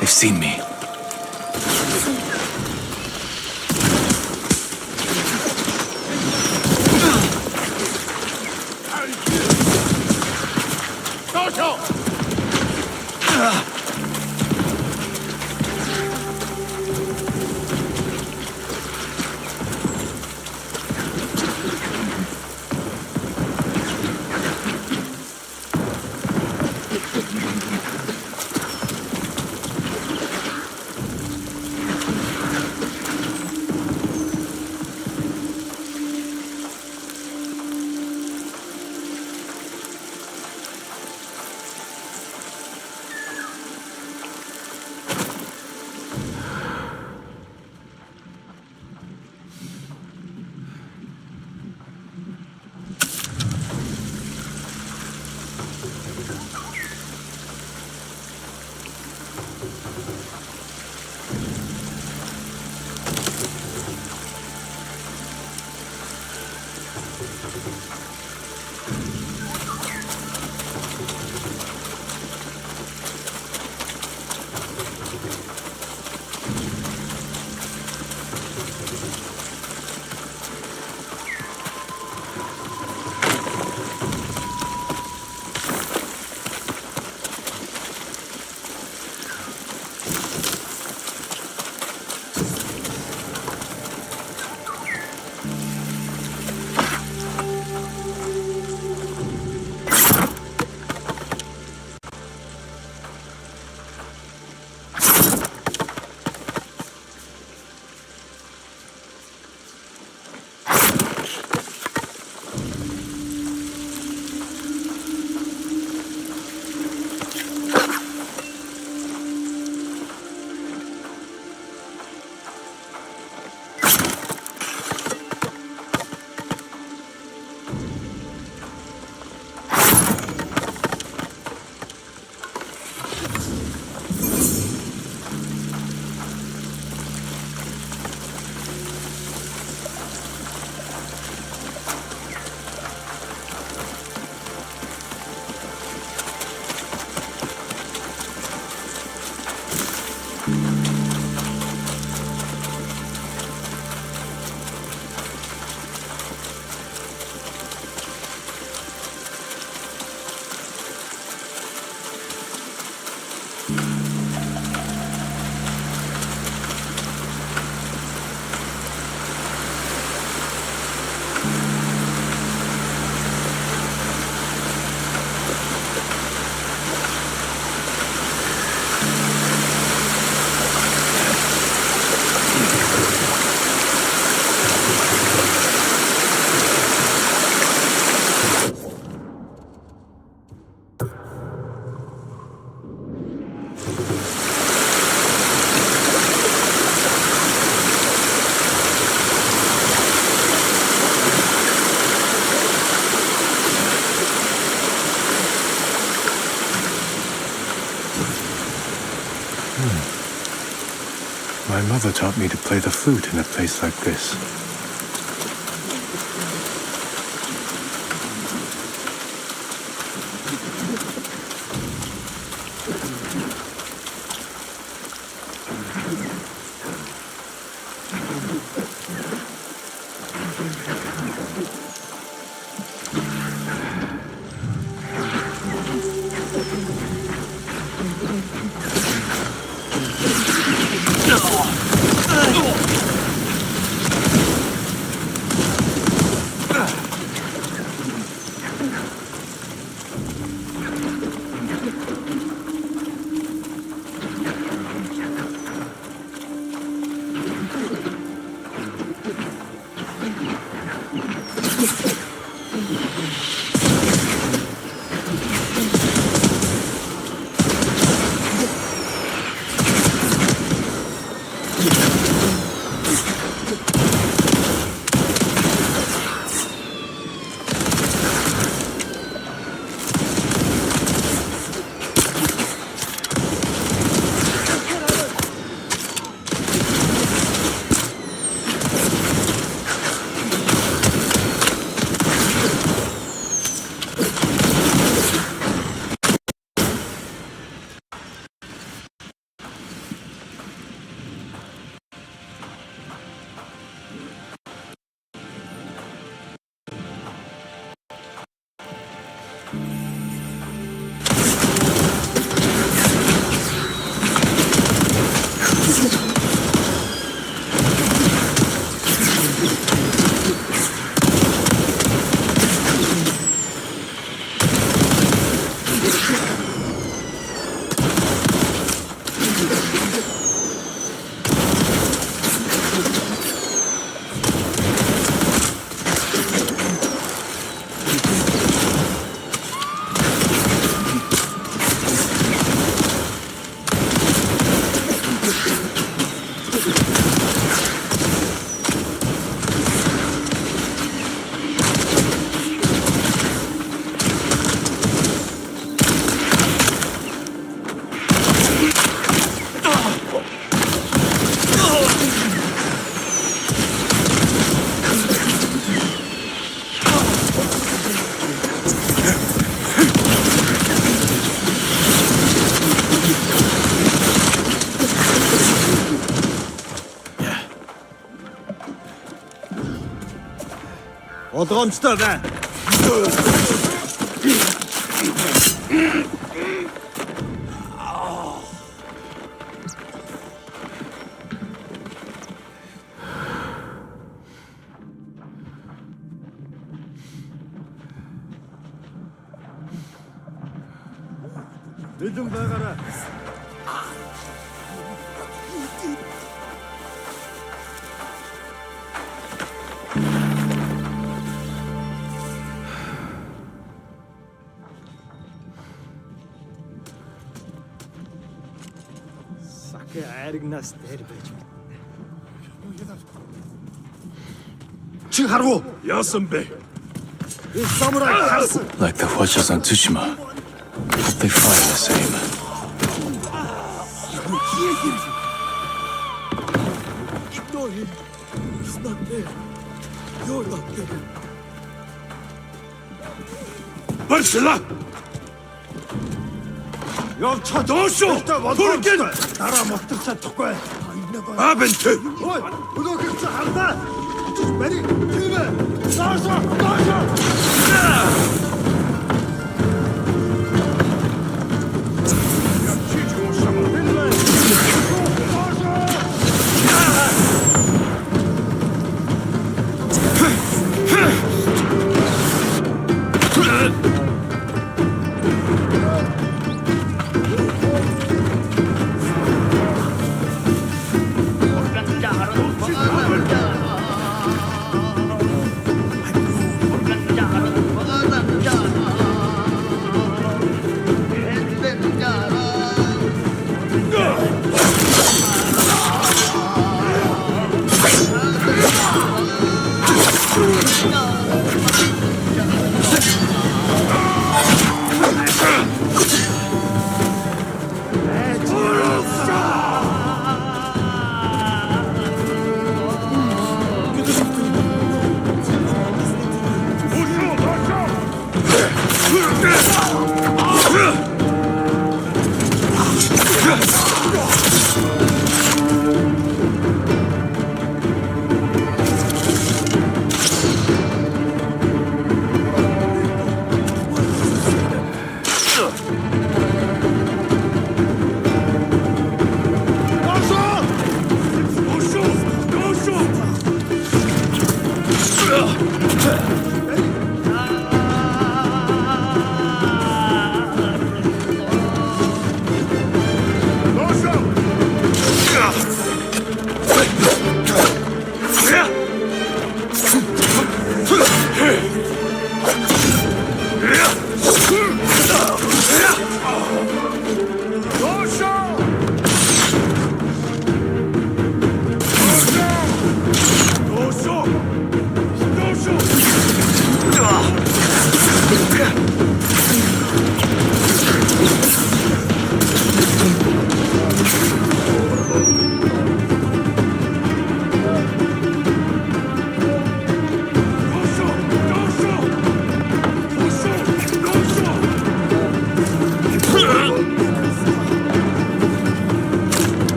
They've seen me. My mother taught me to play the flute in a place like this. 어떠감시다 나. 너좀 나가라. Sakai ayrıgnas derbeci. 칭하루 야 선배. 이 사무라이 칼스. Like the watchers on Tsushima. Hope they fire the same. 너희 It's not there. You're not there. 벌실라. 영차 도쇼 돌긴 나라 먹듯이 톡과에 아벤트. 어이 우도 그렇지 않다. 메리 팀에 나서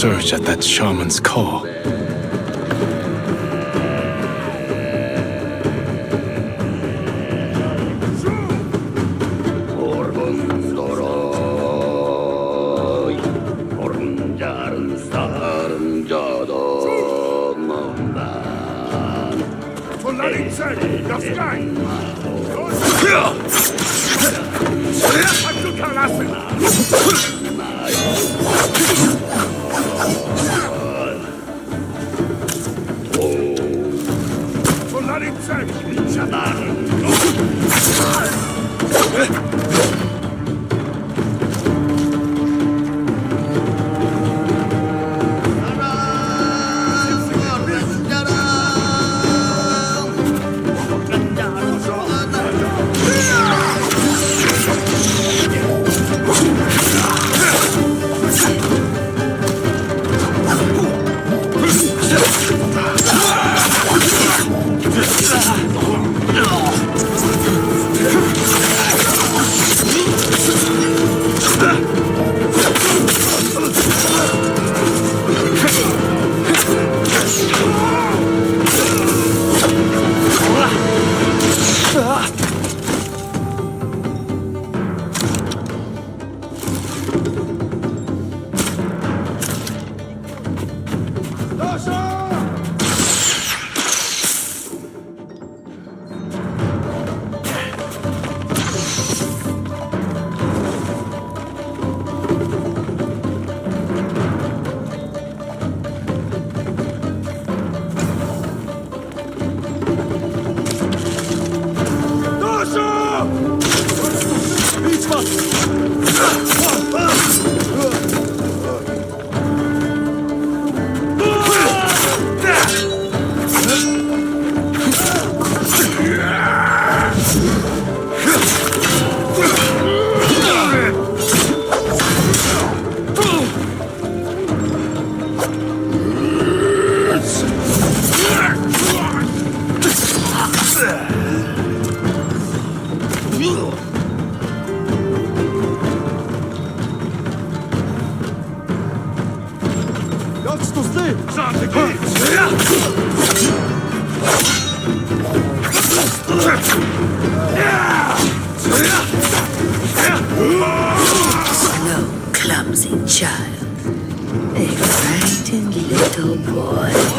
surge at that shaman's call. Slow, clumsy child. A frightened little boy.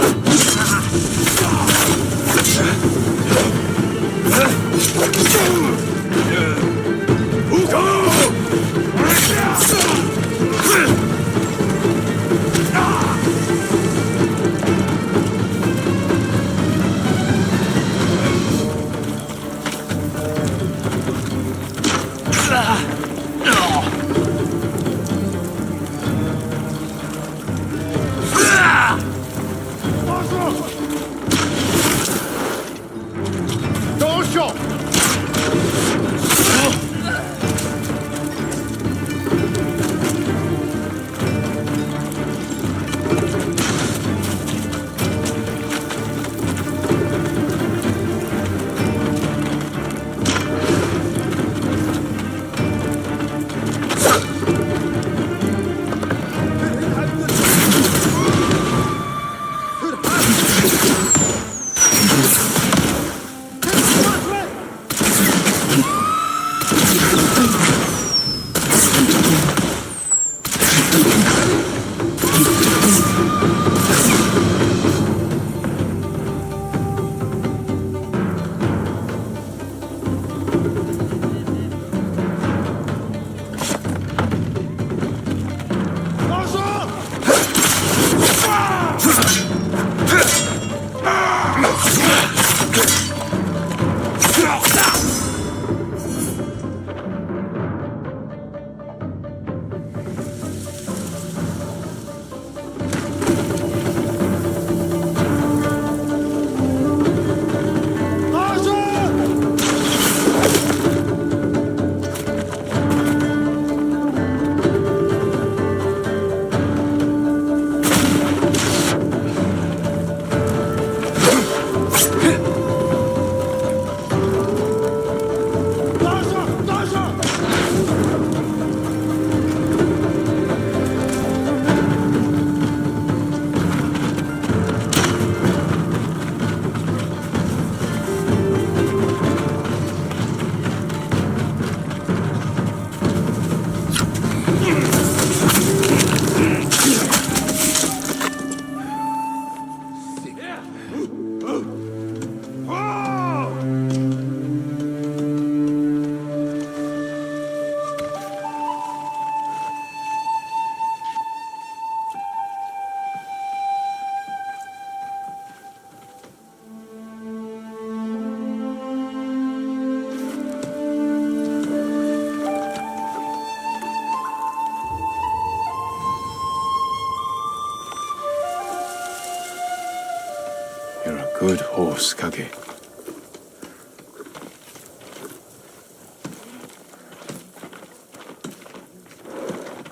You're a good horse, Kage.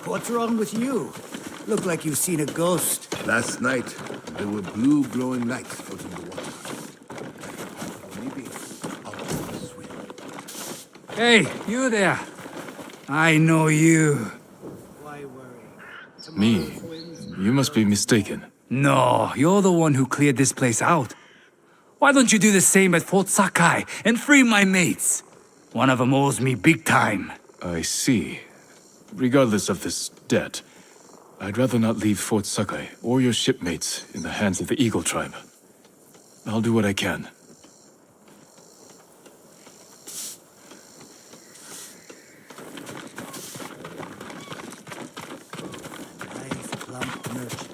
What's wrong with you? Look like you've seen a ghost. Last night, there were blue glowing lights floating in the water. Maybe out of the swim. Hey, you there. I know you. Why worry? Me? You must be mistaken. No, you're the one who cleared this place out. Why don't you do the same at Fort Sakai and free my mates? One of them owes me big time. I see. Regardless of this debt, I'd rather not leave Fort Sakai or your shipmates in the hands of the Eagle tribe. I'll do what I can. Nice plump merchant.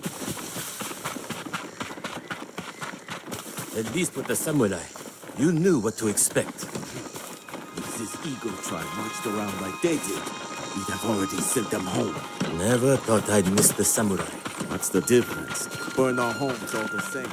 At least with the samurai, you knew what to expect. If this Eagle tribe marched around like they did, we'd have already sent them home. Never thought I'd miss the samurai. What's the difference? Burn our homes all the same.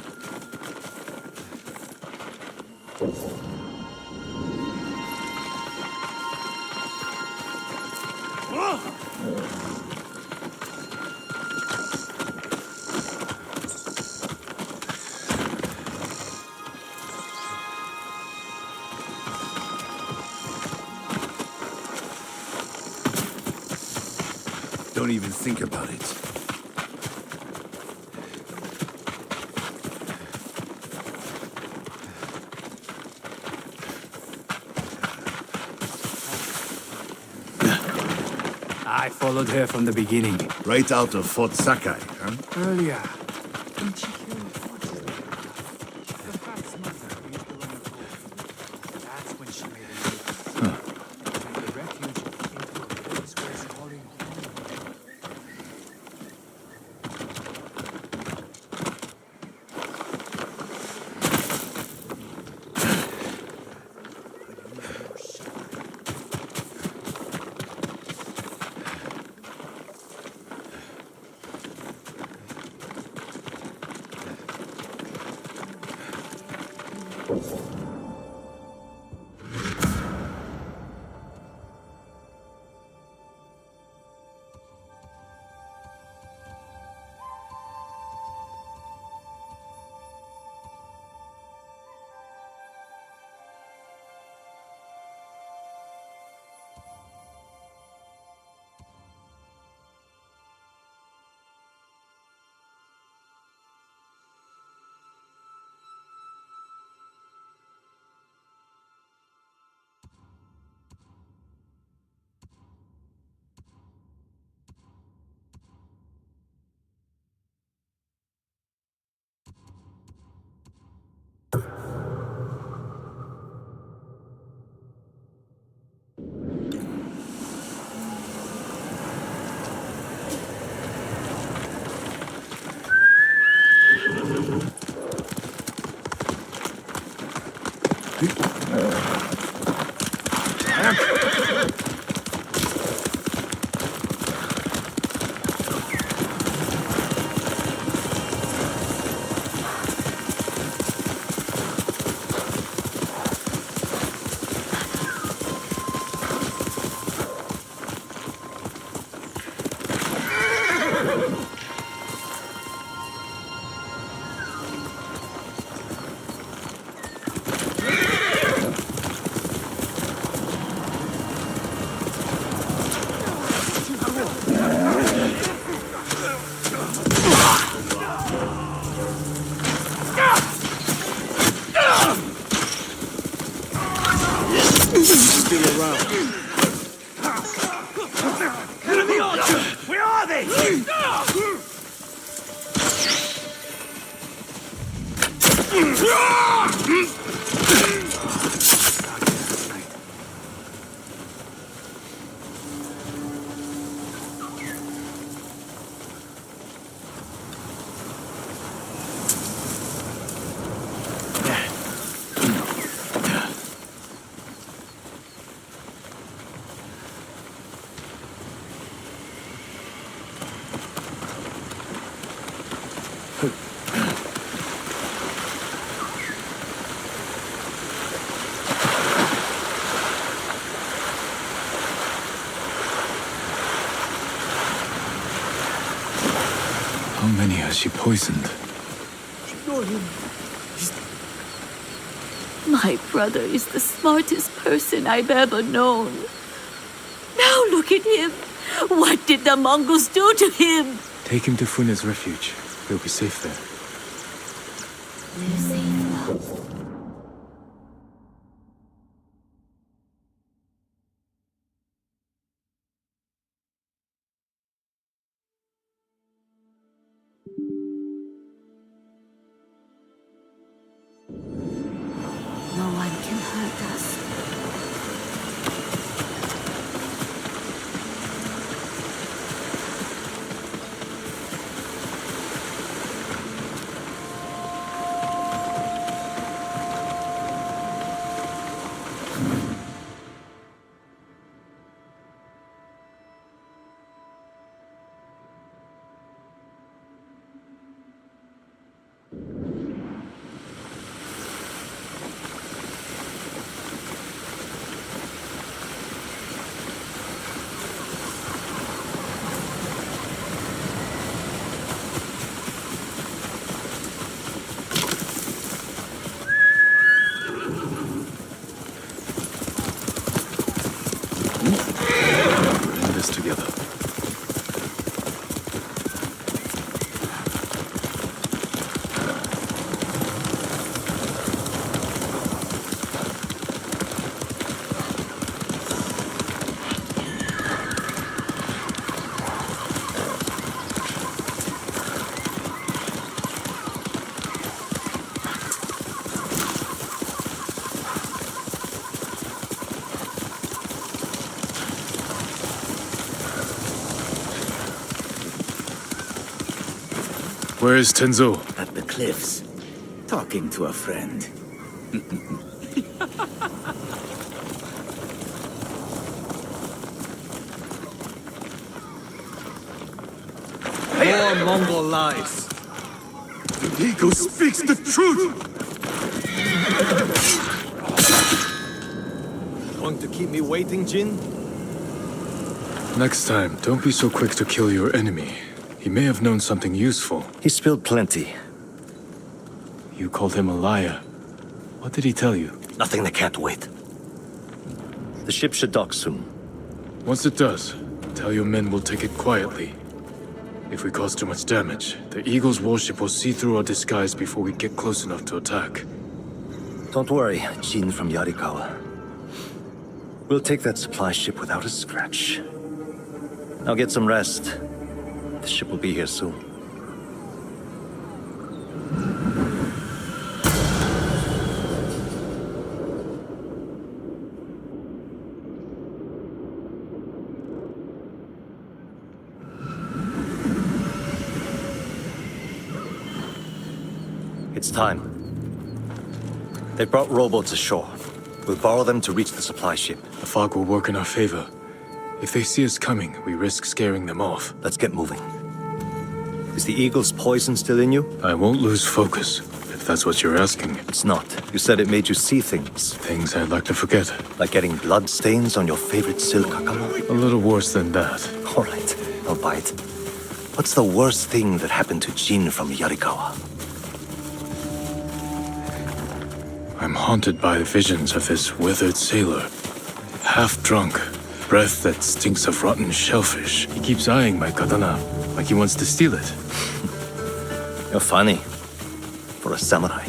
Don't even think about it. I followed her from the beginning. Right out of Fort Sakai, huh? Earlier. How many has she poisoned? My brother is the smartest person I've ever known. Now look at him. What did the Mongols do to him? Take him to Funa's refuge. He'll be safe there. We're safe now. No one can hurt us. We're in this together. Where is Tenzo? At the cliffs, talking to a friend. More Mongol lies. The eagle speaks the truth! Going to keep me waiting, Jin? Next time, don't be so quick to kill your enemy. He may have known something useful. He spilled plenty. You called him a liar. What did he tell you? Nothing that can't wait. The ship should dock soon. Once it does, tell your men we'll take it quietly. If we cause too much damage, the Eagle's warship will see through our disguise before we get close enough to attack. Don't worry, Jin from Yarikawa. We'll take that supply ship without a scratch. Now get some rest. The ship will be here soon. It's time. They've brought rowboats ashore. We'll borrow them to reach the supply ship. The fog will work in our favor. If they see us coming, we risk scaring them off. Let's get moving. Is the Eagle's poison still in you? I won't lose focus, if that's what you're asking. It's not. You said it made you see things. Things I'd like to forget. Like getting blood stains on your favorite silk hakama? A little worse than that. All right, I'll bite. What's the worst thing that happened to Jin from Yarikawa? I'm haunted by visions of this withered sailor. Half drunk, breath that stinks of rotten shellfish. He keeps eyeing my katana, like he wants to steal it. You're funny. For a samurai.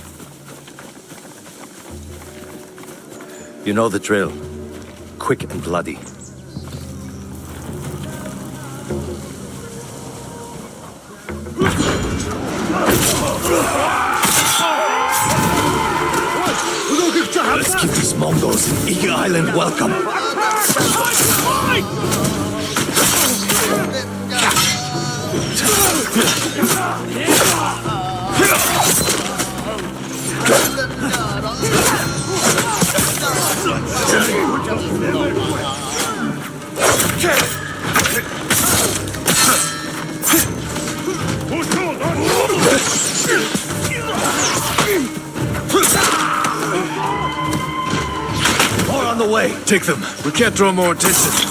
You know the drill. Quick and bloody. Mongols in Eagle Island welcome. More on the way. Take them. We can't draw more attention.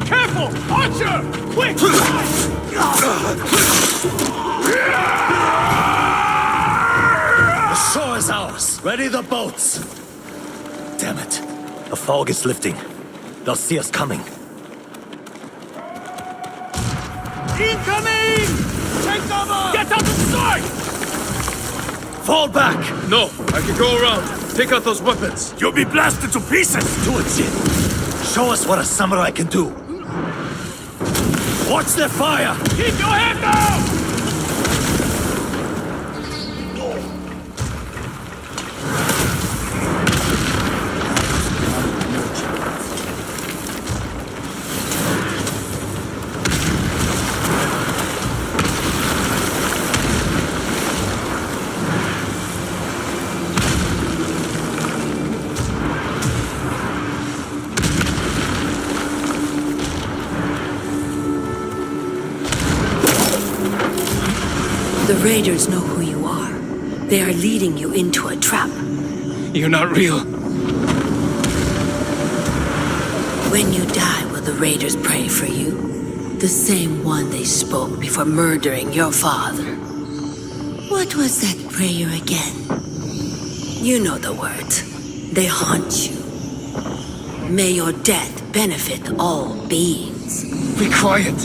Careful! Archer! Quick! The shore is ours. Ready the boats. Damn it. The fog is lifting. They'll see us coming. Incoming! Take cover! Get out of sight! Fall back! No, I can go around. Take out those weapons. You'll be blasted to pieces! Do it, Jin. Show us what a samurai can do. Watch their fire! Keep your head down! The raiders know who you are. They are leading you into a trap. You're not real. When you die, will the raiders pray for you? The same one they spoke before murdering your father. What was that prayer again? You know the words. They haunt you. May your death benefit all beings. Be quiet.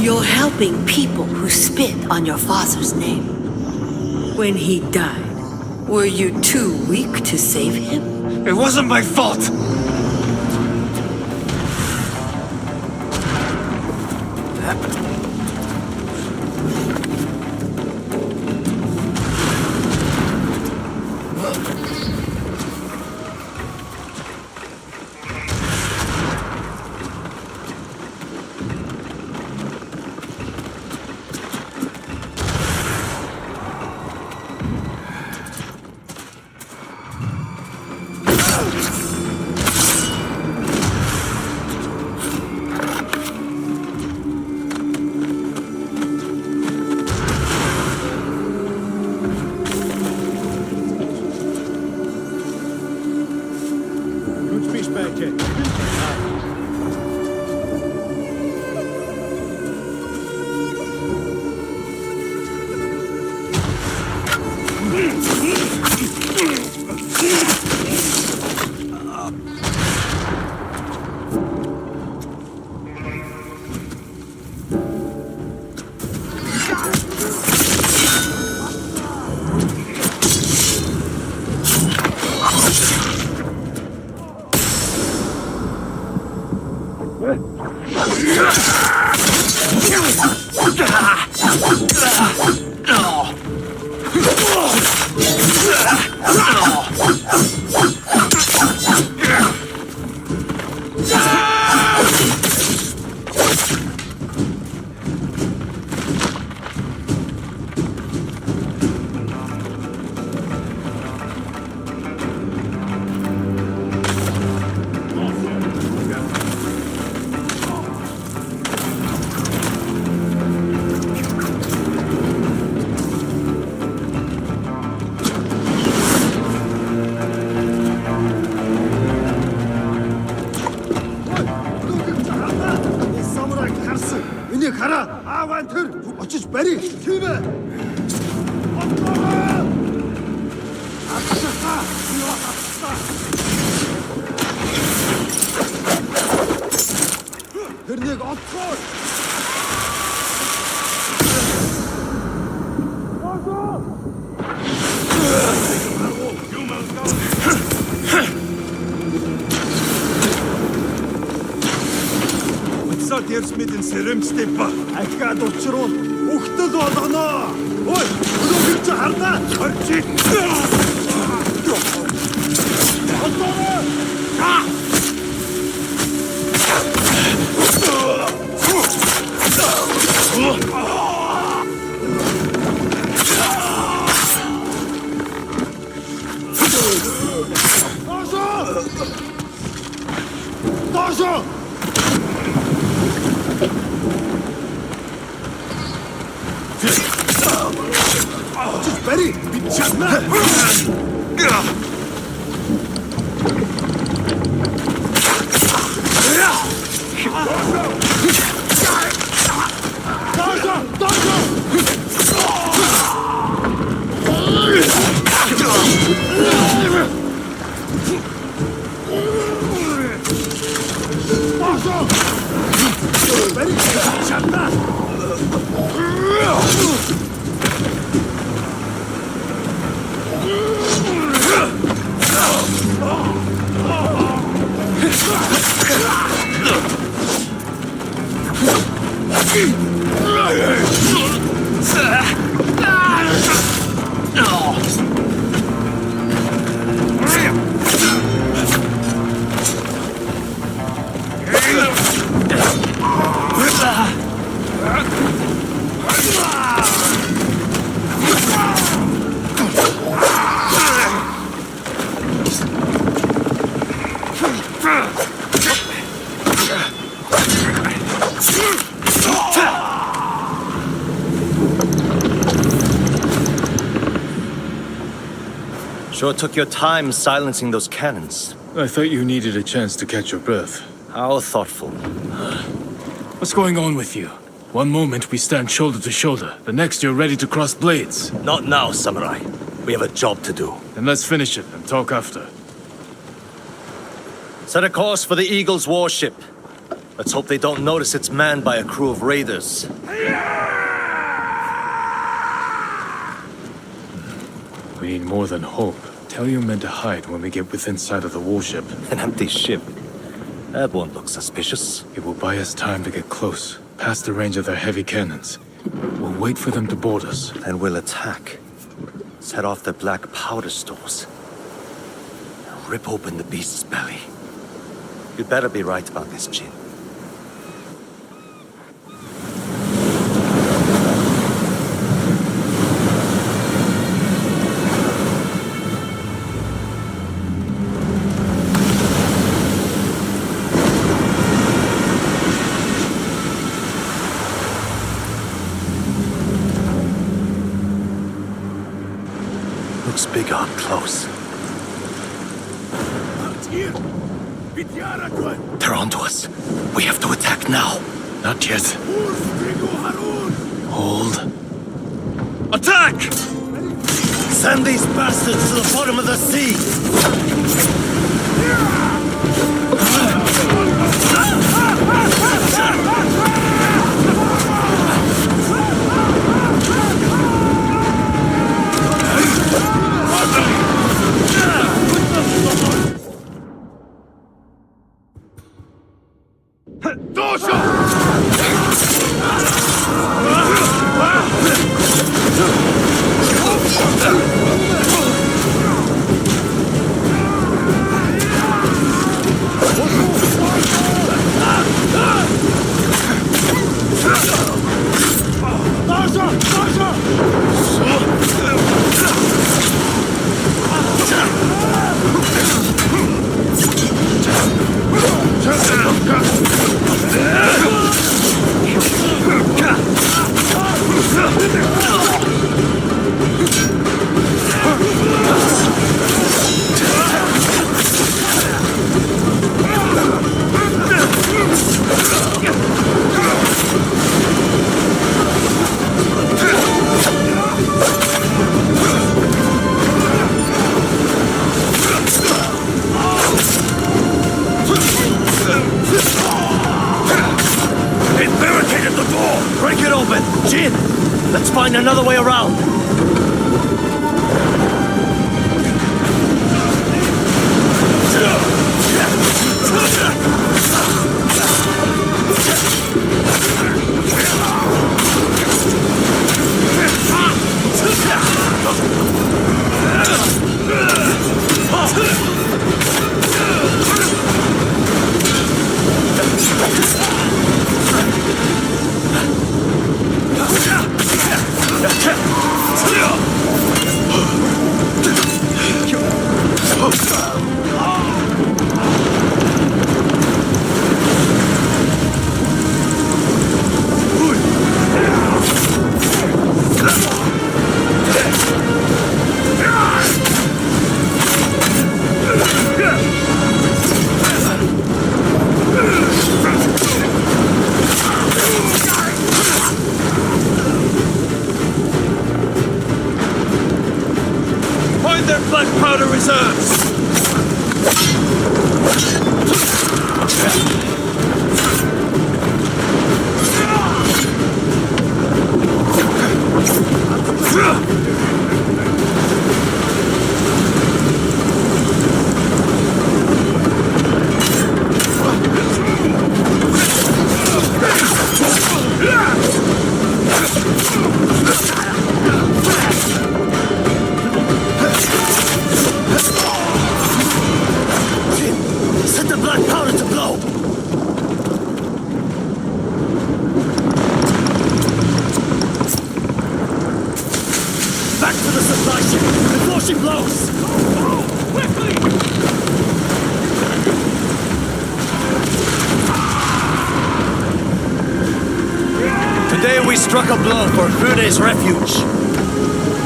You're helping people who spit on your father's name. When he died, were you too weak to save him? It wasn't my fault! Дэрс мэдэн сэрэмжтэй ба. Ахиад учруул үхтэл болгоно. Ой, өнөөгөр чи харлаа. Орчиг. Дожо! Бери! Бичана! Дожо! Дожо! Sure took your time silencing those cannons. I thought you needed a chance to catch your breath. How thoughtful. What's going on with you? One moment we stand shoulder to shoulder, the next you're ready to cross blades. Not now, Samurai. We have a job to do. Then let's finish it and talk after. Set a course for the Eagle's warship. Let's hope they don't notice it's manned by a crew of raiders. We need more than hope. Tell your men to hide when we get within sight of the warship. An empty ship. That won't look suspicious. It will buy us time to get close, past the range of their heavy cannons. We'll wait for them to board us. Then we'll attack. Set off their black powder stores. And rip open the beast's belly. You'd better be right about this, Jin. Looks big up close. They're onto us. We have to attack now. Not yet. Hold. Attack! Send these bastards to the bottom of the sea! Find another way around. We struck a blow for Fude's refuge.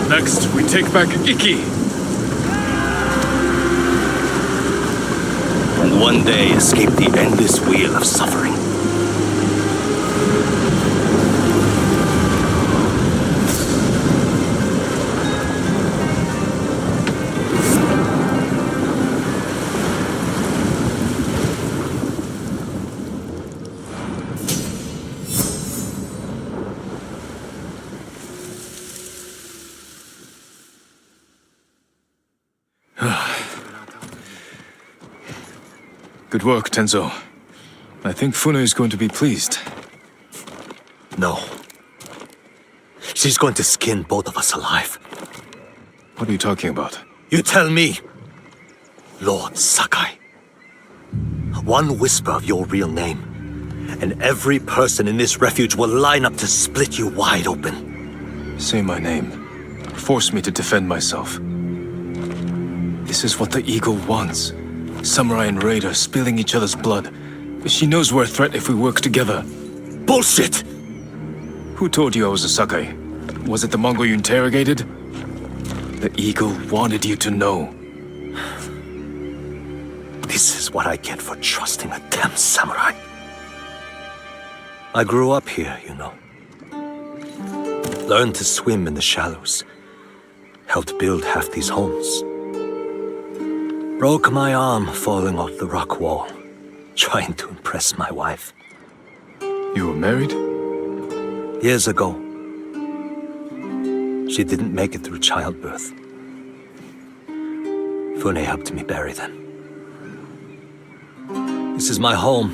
Next, we take back Iki. and one day escape the endless wheel of suffering. Good work, Tenzo. I think Fune is going to be pleased. No. She's going to skin both of us alive. What are you talking about? You tell me, Lord Sakai. One whisper of your real name, and every person in this refuge will line up to split you wide open. Say my name. Force me to defend myself. This is what the Eagle wants. Samurai and Raider spilling each other's blood. She knows we're a threat if we work together. Bullshit! Who told you I was a Sakai? Was it the Mongol you interrogated? The Eagle wanted you to know. This is what I get for trusting a damn samurai. I grew up here, you know. Learned to swim in the shallows. Helped build half these homes. Broke my arm falling off the rock wall, trying to impress my wife. You were married? Years ago. She didn't make it through childbirth. Fune helped me bury them. This is my home.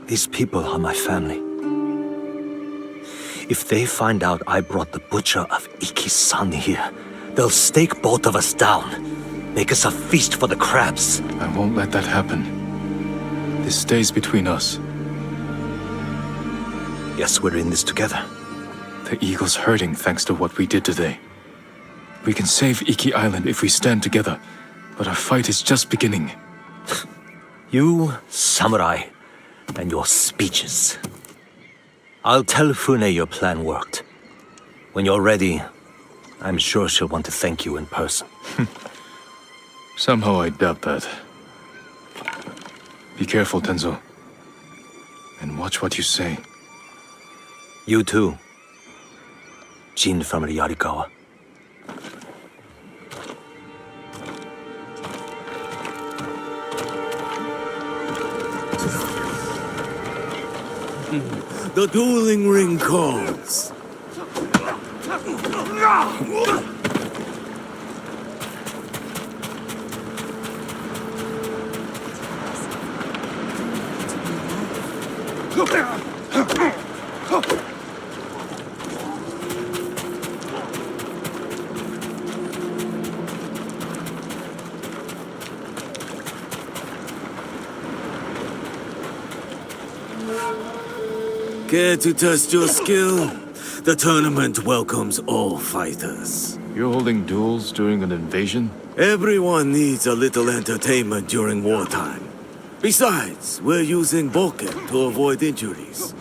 These people are my family. If they find out I brought the butcher of Iki-san here, they'll stake both of us down. Make us a feast for the crabs. I won't let that happen. This stays between us. Yes, we're in this together. The Eagle's hurting thanks to what we did today. We can save Iki Island if we stand together, but our fight is just beginning. You, samurai, and your speeches. I'll tell Fune your plan worked. When you're ready, I'm sure she'll want to thank you in person. Somehow I doubt that. Be careful, Tenzo. And watch what you say. You too. Jin from the Yarikawa. The dueling ring calls. Care to test your skill? The tournament welcomes all fighters. You're holding duels during an invasion? Everyone needs a little entertainment during wartime. Besides, we're using Boken to avoid injuries.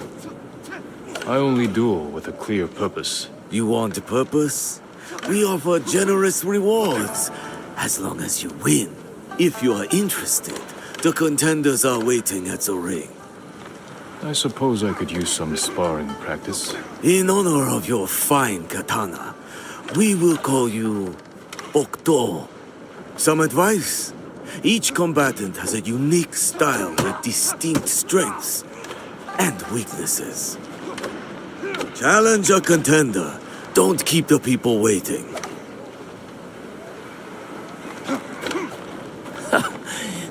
I only duel with a clear purpose. You want a purpose? We offer generous rewards, as long as you win. If you are interested, the contenders are waiting at the ring. I suppose I could use some sparring practice. In honor of your fine katana, we will call you Okto. Some advice? Each combatant has a unique style with distinct strengths and weaknesses. Challenge a contender. Don't keep the people waiting.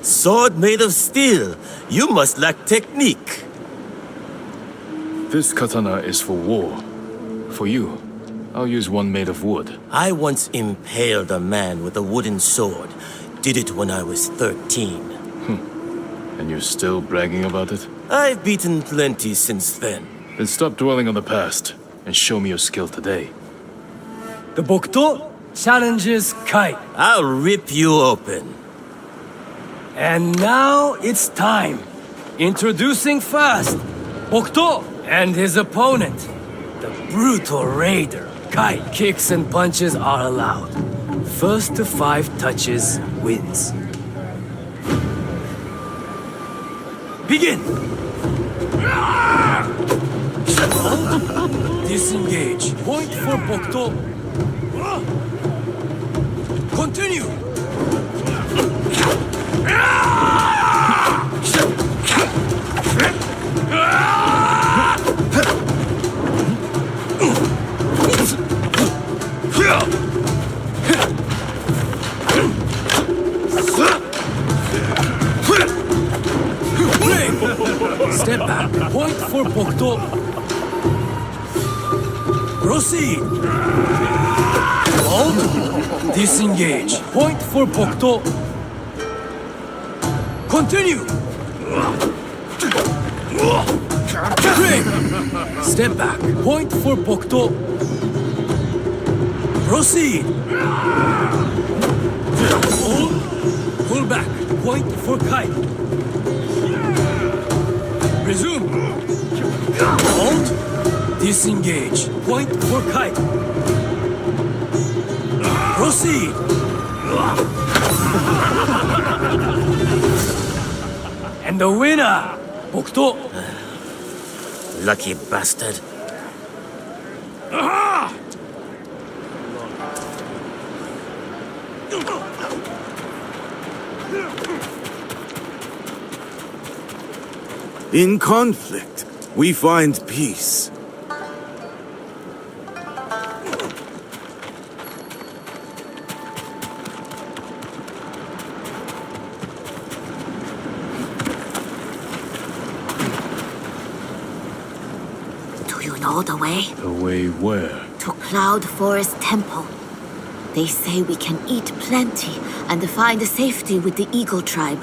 Sword made of steel. You must lack technique. This katana is for war. For you, I'll use one made of wood. I once impaled a man with a wooden sword. Did it when I was 13. And you're still bragging about it? I've beaten plenty since then. Then stop dwelling on the past and show me your skill today. The Bokuto challenges Kai. I'll rip you open. And now it's time. Introducing first, Bokuto and his opponent, the brutal raider. Kai. Kicks and punches are allowed. First to 5 touches wins. Begin! Disengage. Point for Bokto. Continue! Step back. Point for Bokto. Proceed. Hold. Disengage. Point for Bokto. Continue. Break. Step back. Point for Bokto. Proceed. Hold. Pull back. Point for kite. Resume. Hold. Disengage. Point for kite. Proceed. And the winner, Bokto. Lucky bastard. In conflict, we find peace. Do you know the way? The way where? To Cloud Forest Temple. They say we can eat plenty and find safety with the Eagle Tribe.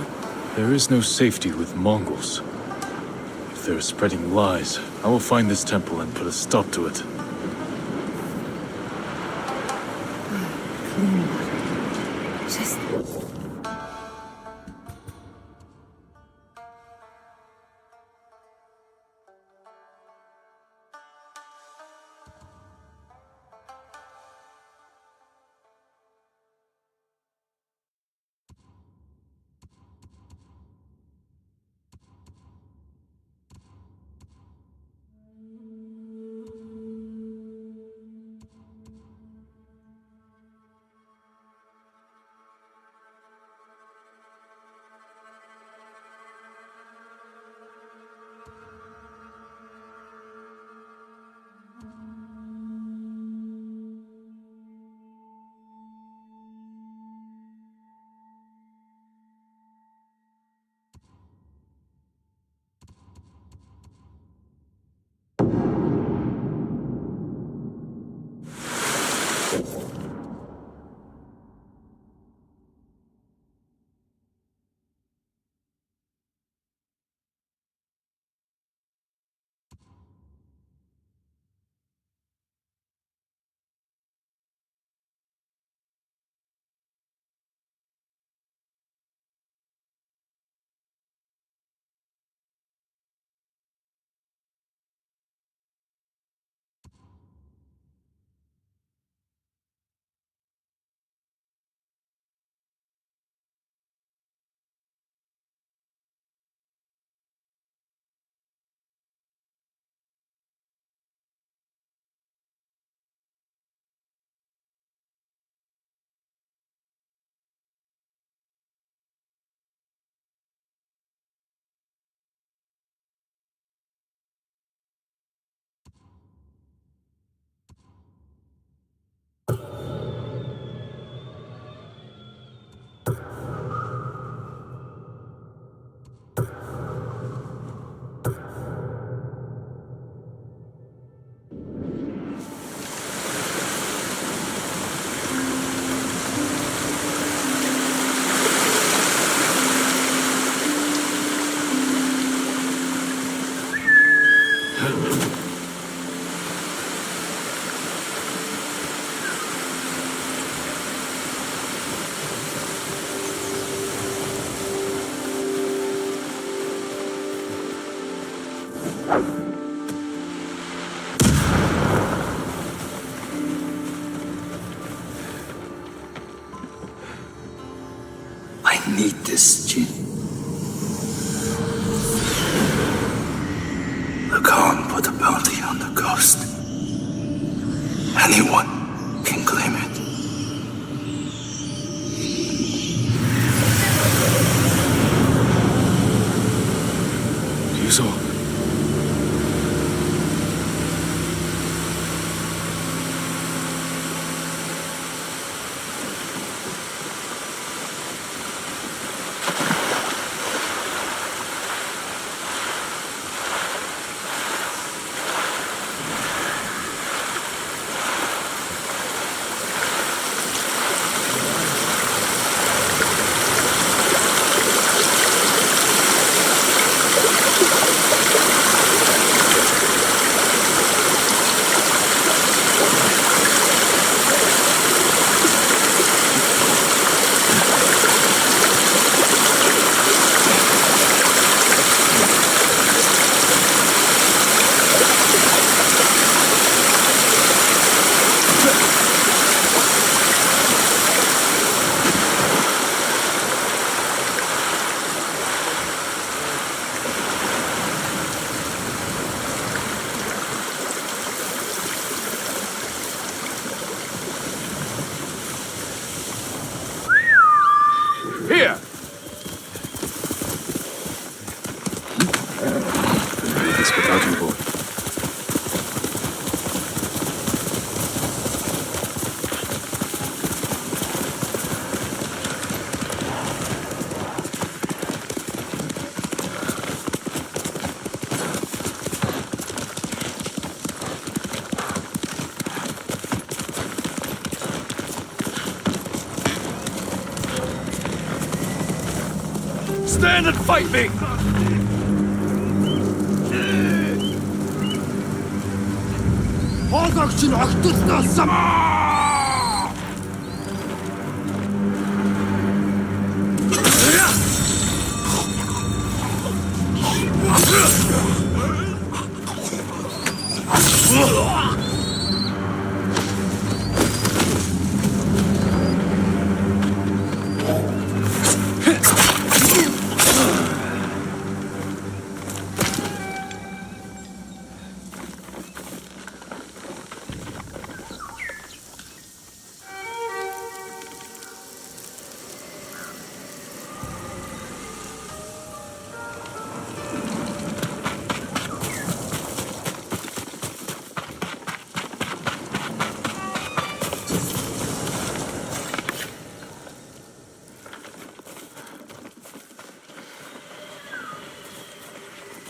There is no safety with Mongols. If they're spreading lies, I will find this temple and put a stop to it. Clean water. Just... I need this, Jin. Here! This without you, boy. Stand and fight me! Хоолойгч нь огтолсноо сам!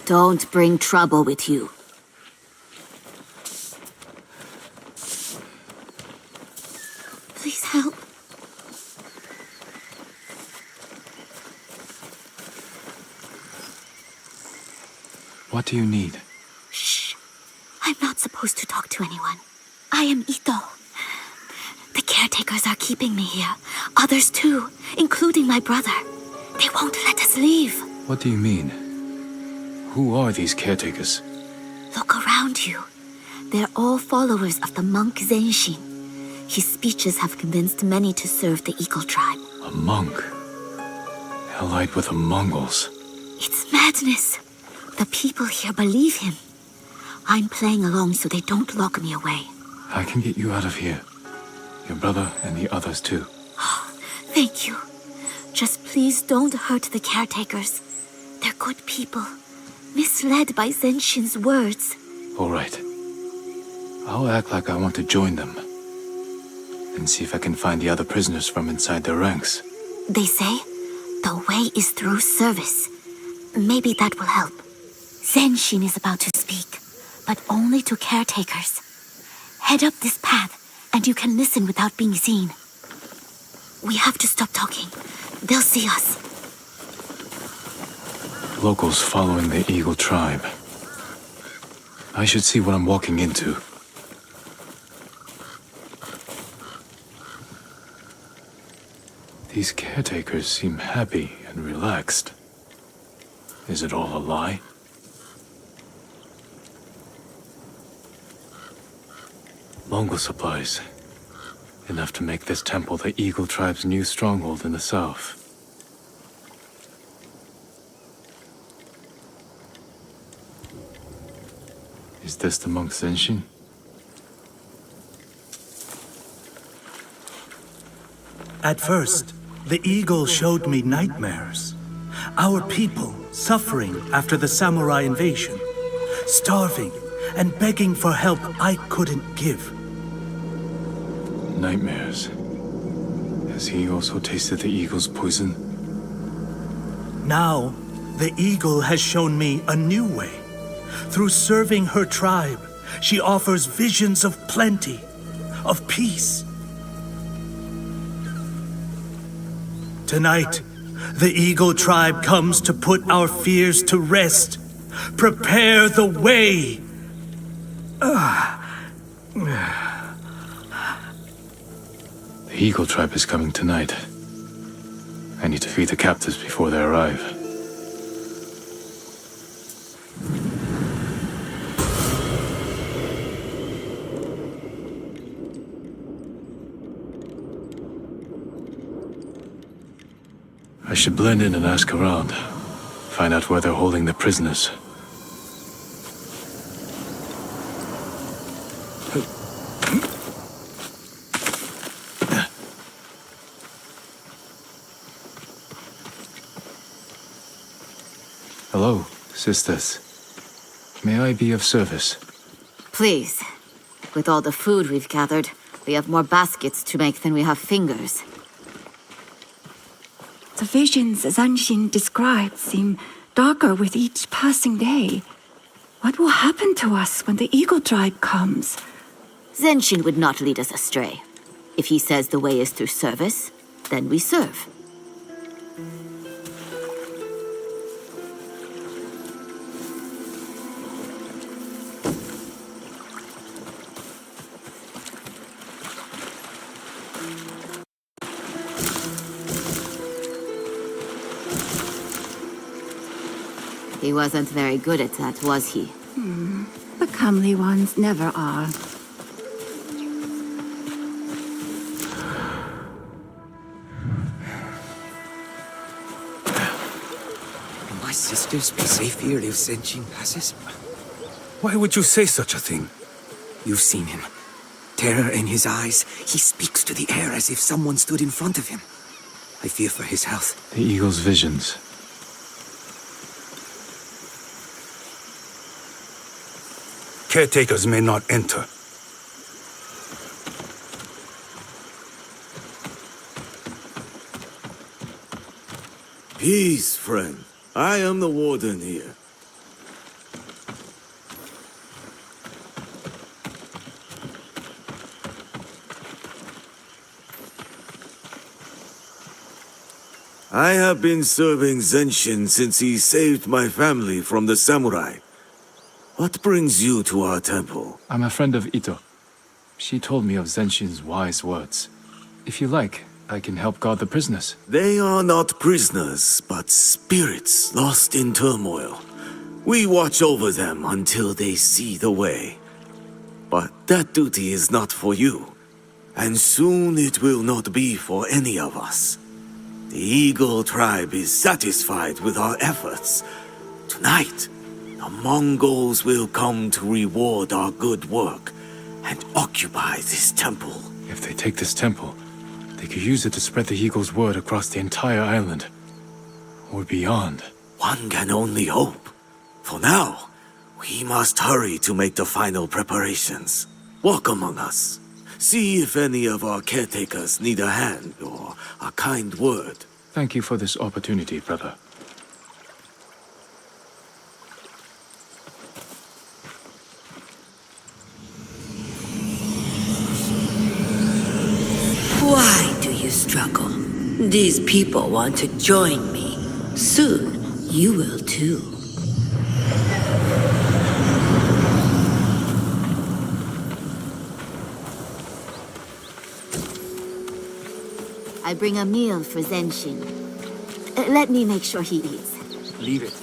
Don't bring trouble with you. Please help. What do you need? Shh. I'm not supposed to talk to anyone. I am Ito. The caretakers are keeping me here. Others too, including my brother. They won't let us leave. What do you mean? Who are these caretakers? Look around you. They're all followers of the monk Zenshin. His speeches have convinced many to serve the Eagle tribe. A monk? Allied with the Mongols? It's madness. The people here believe him. I'm playing along so they don't lock me away. I can get you out of here. Your brother and the others too. Thank you. Just please don't hurt the caretakers. They're good people, misled by Zenshin's words. All right. I'll act like I want to join them. And see if I can find the other prisoners from inside their ranks. They say the way is through service. Maybe that will help. Zenshin is about to speak, but only to caretakers. Head up this path, and you can listen without being seen. We have to stop talking. They'll see us. Locals following the Eagle tribe. I should see what I'm walking into. These caretakers seem happy and relaxed. Is it all a lie? Mongol supplies. Enough to make this temple the Eagle tribe's new stronghold in the south. Is this the monk Zenshin? At first, the eagle showed me nightmares. Our people suffering after the samurai invasion, starving and begging for help I couldn't give. Nightmares. Has he also tasted the eagle's poison? Now, the eagle has shown me a new way. Through serving her tribe, she offers visions of plenty, of peace. Tonight, the Eagle tribe comes to put our fears to rest. Prepare the way! The Eagle tribe is coming tonight. I need to feed the captives before they arrive. I should blend in and ask around. Find out where they're holding the prisoners. Hello, sisters. May I be of service? Please. With all the food we've gathered, we have more baskets to make than we have fingers. The visions Zanshin described seem darker with each passing day. What will happen to us when the Eagle Tribe comes? Zenshin would not lead us astray. If he says the way is through service, then we serve. He wasn't very good at that, was he? The comely ones never are. Will my sisters be safe here if Zenshin passes? Why would you say such a thing? You've seen him. Terror in his eyes. He speaks to the air as if someone stood in front of him. I fear for his health. The Eagle's visions. Caretakers may not enter. Peace, friend. I am the warden here. I have been serving Zenshin since he saved my family from the samurai. What brings you to our temple? I'm a friend of Ito. She told me of Zenshin's wise words. If you like, I can help guard the prisoners. They are not prisoners, but spirits lost in turmoil. We watch over them until they see the way. But that duty is not for you. And soon it will not be for any of us. The Eagle Tribe is satisfied with our efforts. Tonight, the Mongols will come to reward our good work and occupy this temple. If they take this temple, they could use it to spread the Eagle's word across the entire island. Or beyond. One can only hope. For now, we must hurry to make the final preparations. Walk among us. See if any of our caretakers need a hand or a kind word. Thank you for this opportunity, brother. Why do you struggle? These people want to join me. Soon, you will too. I bring a meal for Zenshin. Let me make sure he eats. Leave it.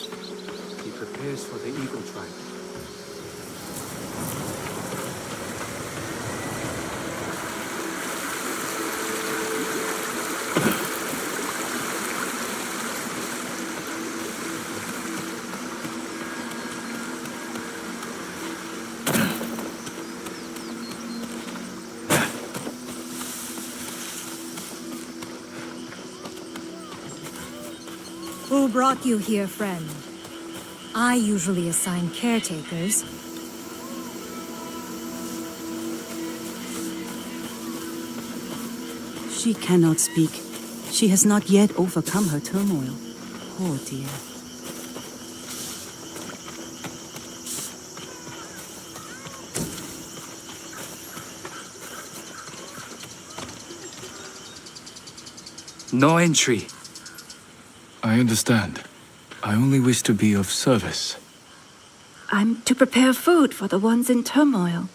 He prepares for the Eagle Tribe. Who brought you here, friend? I usually assign caretakers. She cannot speak. She has not yet overcome her turmoil. Poor dear. No entry. I understand. I only wish to be of service. I'm to prepare food for the ones in turmoil.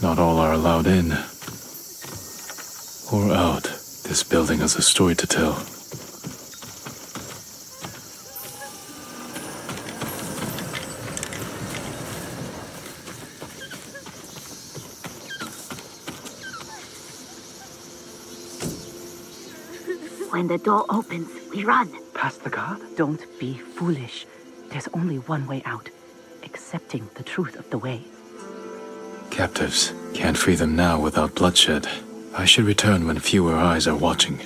Not all are allowed in. Or out. This building has a story to tell. When the door opens, we run. Past the guard? Don't be foolish. There's only one way out. Accepting the truth of the way. Captives. Can't free them now without bloodshed. I should return when fewer eyes are watching.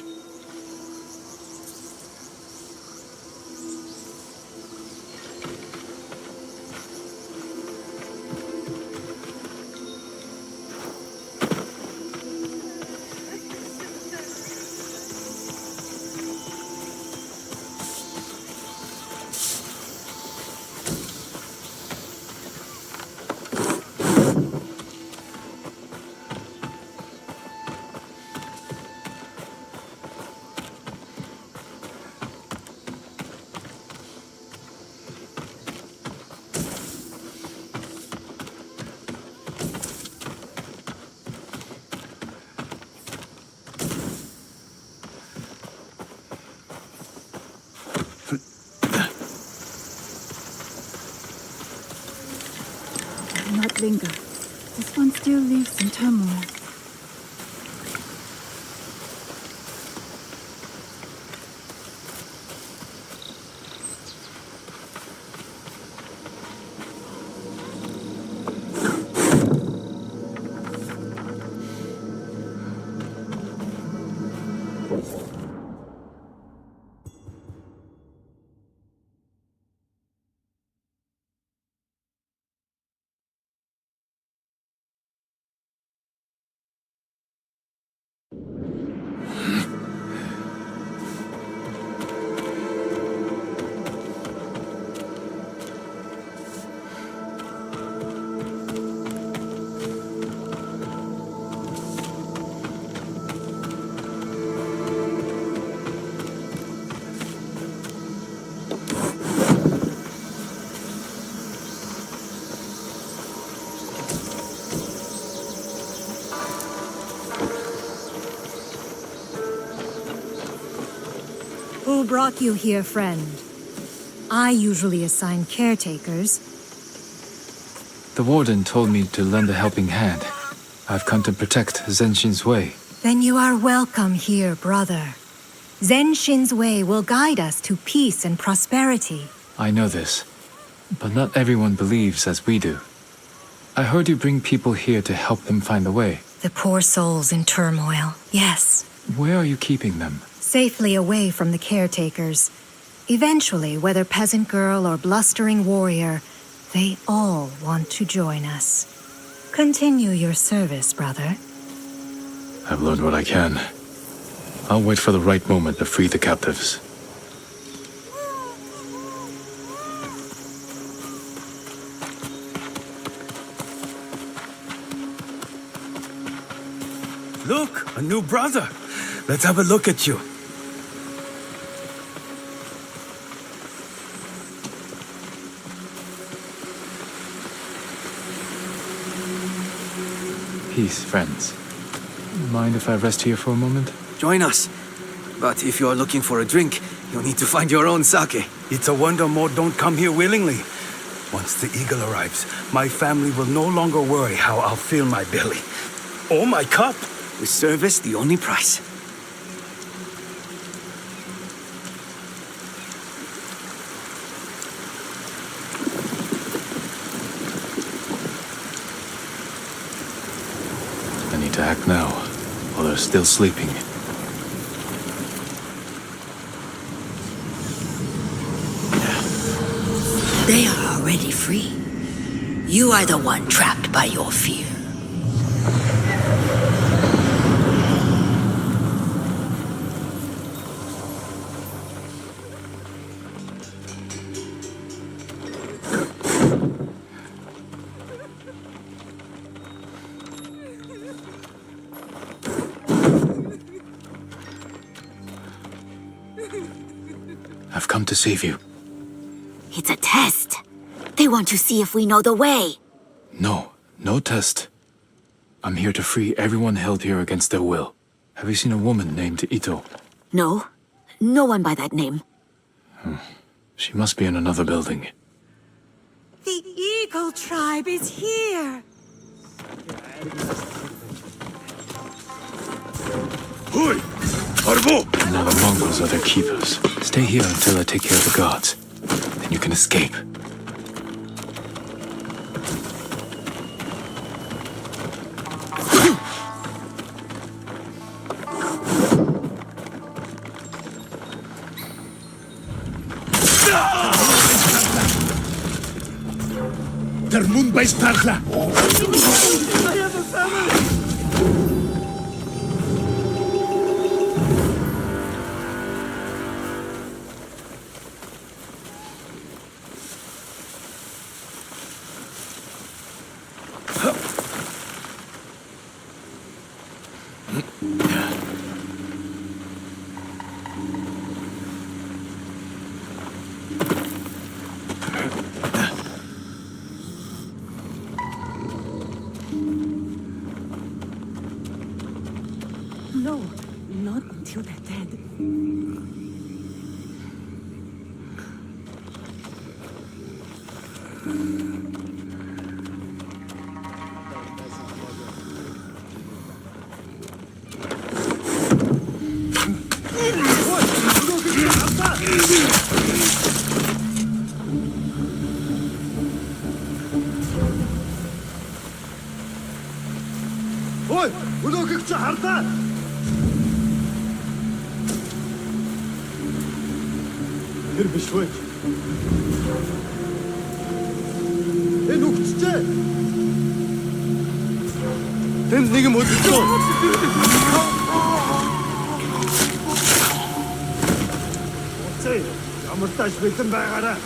Not linger. This one still lives in turmoil. Who brought you here, friend? I usually assign caretakers. The warden told me to lend a helping hand. I've come to protect Zenshin's way. Then you are welcome here, brother. Zenshin's way will guide us to peace and prosperity. I know this, but not everyone believes as we do. I heard you bring people here to help them find the way. The poor souls in turmoil, yes. Where are you keeping them? Safely away from the caretakers. Eventually, whether peasant girl or blustering warrior, they all want to join us. Continue your service, brother. I've learned what I can. I'll wait for the right moment to free the captives. Look, a new brother. Let's have a look at you. Peace, friends. Mind if I rest here for a moment? Join us. But if you're looking for a drink, you'll need to find your own sake. It's a wonder more don't come here willingly. Once the eagle arrives, my family will no longer worry how I'll fill my belly. Oh, my cup! With service, the only price. I need to act now, while they're still sleeping. They are already free. You are the one trapped by your fear. I've come to save you. It's a test. They want to see if we know the way. No test. I'm here to free everyone held here against their will. Have you seen a woman named Ito? No. No one by that name. She must be in another building. The Eagle Tribe is here! Hui! Arbo! Now the Mongols are their keepers. Stay here until I take care of the guards. Then you can escape. Der Mund bei Startler! I have a family! No, not until they're dead. Ой, өнөөгч хардаа. Тэр биш вэ? Энэ үгчтэй. Тэнд нэг юм өдөртөө. Оцээ, ямар тааш бэлэн байгаараа.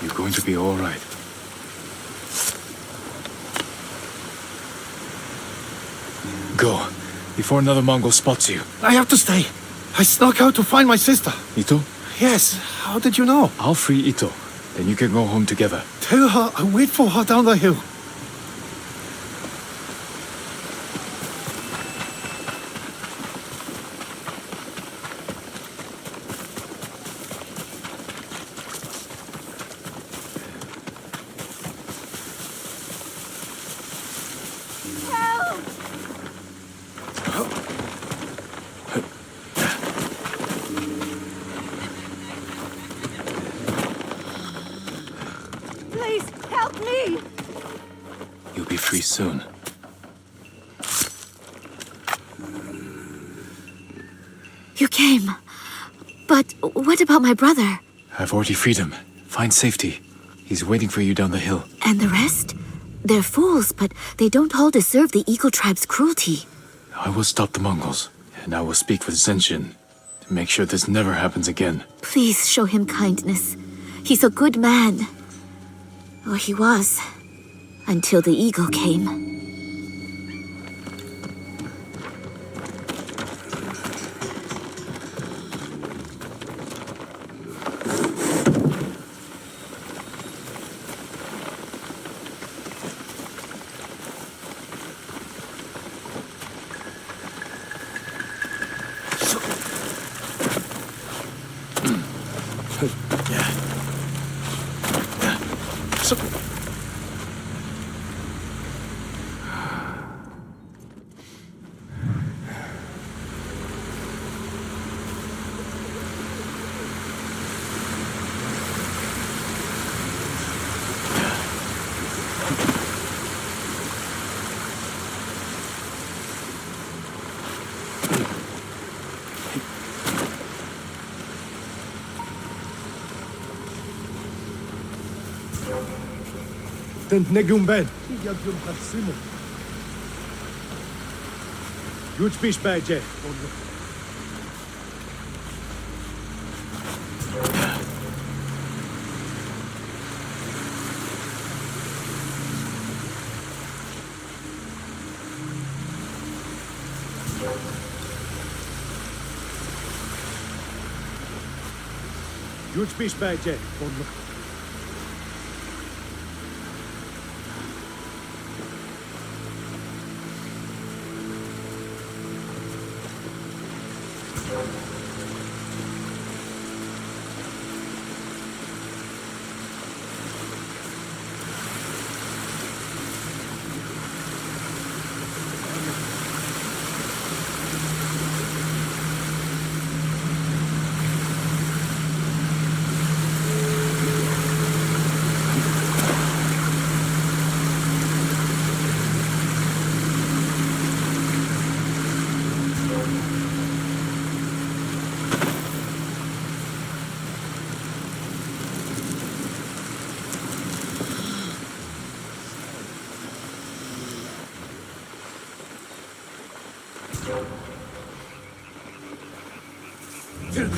You're going to be all right. Go, before another Mongol spots you. I have to stay. I snuck out to find my sister. Ito? Yes, how did you know? I'll free Ito. Then you can go home together. Tell her I wait for her down the hill. Please, help me! You'll be free soon. You came. But what about my brother? I've already freed him. Find safety. He's waiting for you down the hill. And the rest? They're fools, but they don't all deserve the Eagle Tribe's cruelty. I will stop the Mongols, and I will speak with Zenshin to make sure this never happens again. Please show him kindness. He's a good man. Or he was. Until the eagle came. Тэнд нэг юм байна. Яг юм харсан юм уу? Юуч биш байжээ. Już pisz będzie.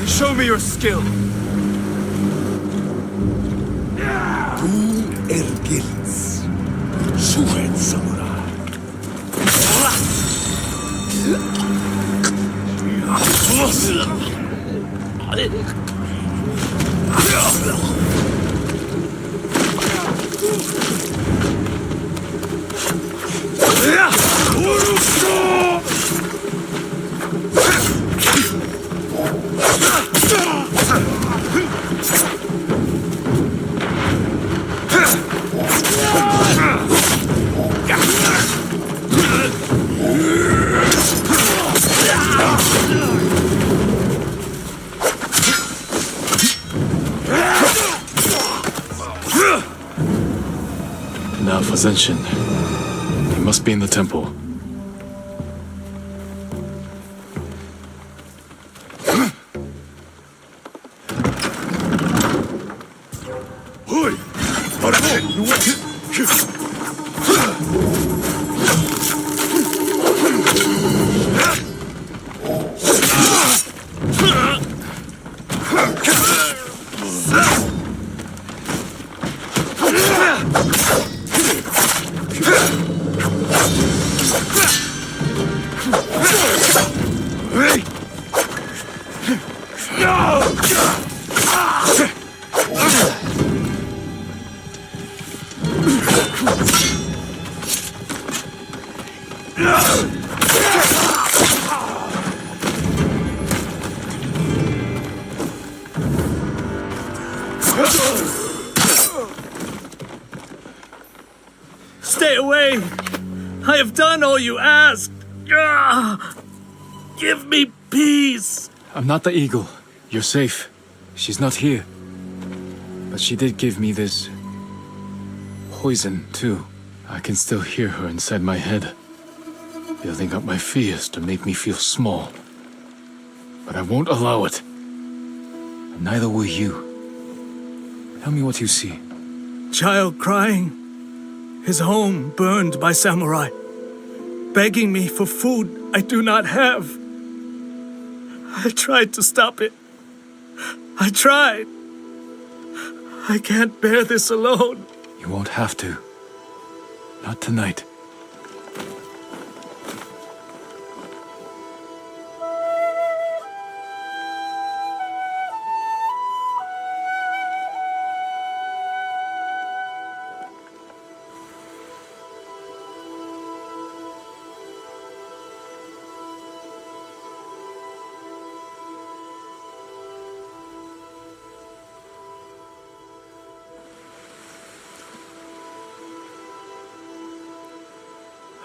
Show me your skill. Du ergilt's. Suchen Samurai. Now for Zenshin. He must be in the temple. Stay away! I have done all you asked! Give me peace! I'm not the eagle. You're safe. She's not here. But she did give me this poison, too. I can still hear her inside my head, building up my fears to make me feel small. But I won't allow it. And neither will you. Tell me what you see. Child crying. His home burned by samurai. Begging me for food I do not have. I tried to stop it. I tried. I can't bear this alone. You won't have to. Not tonight.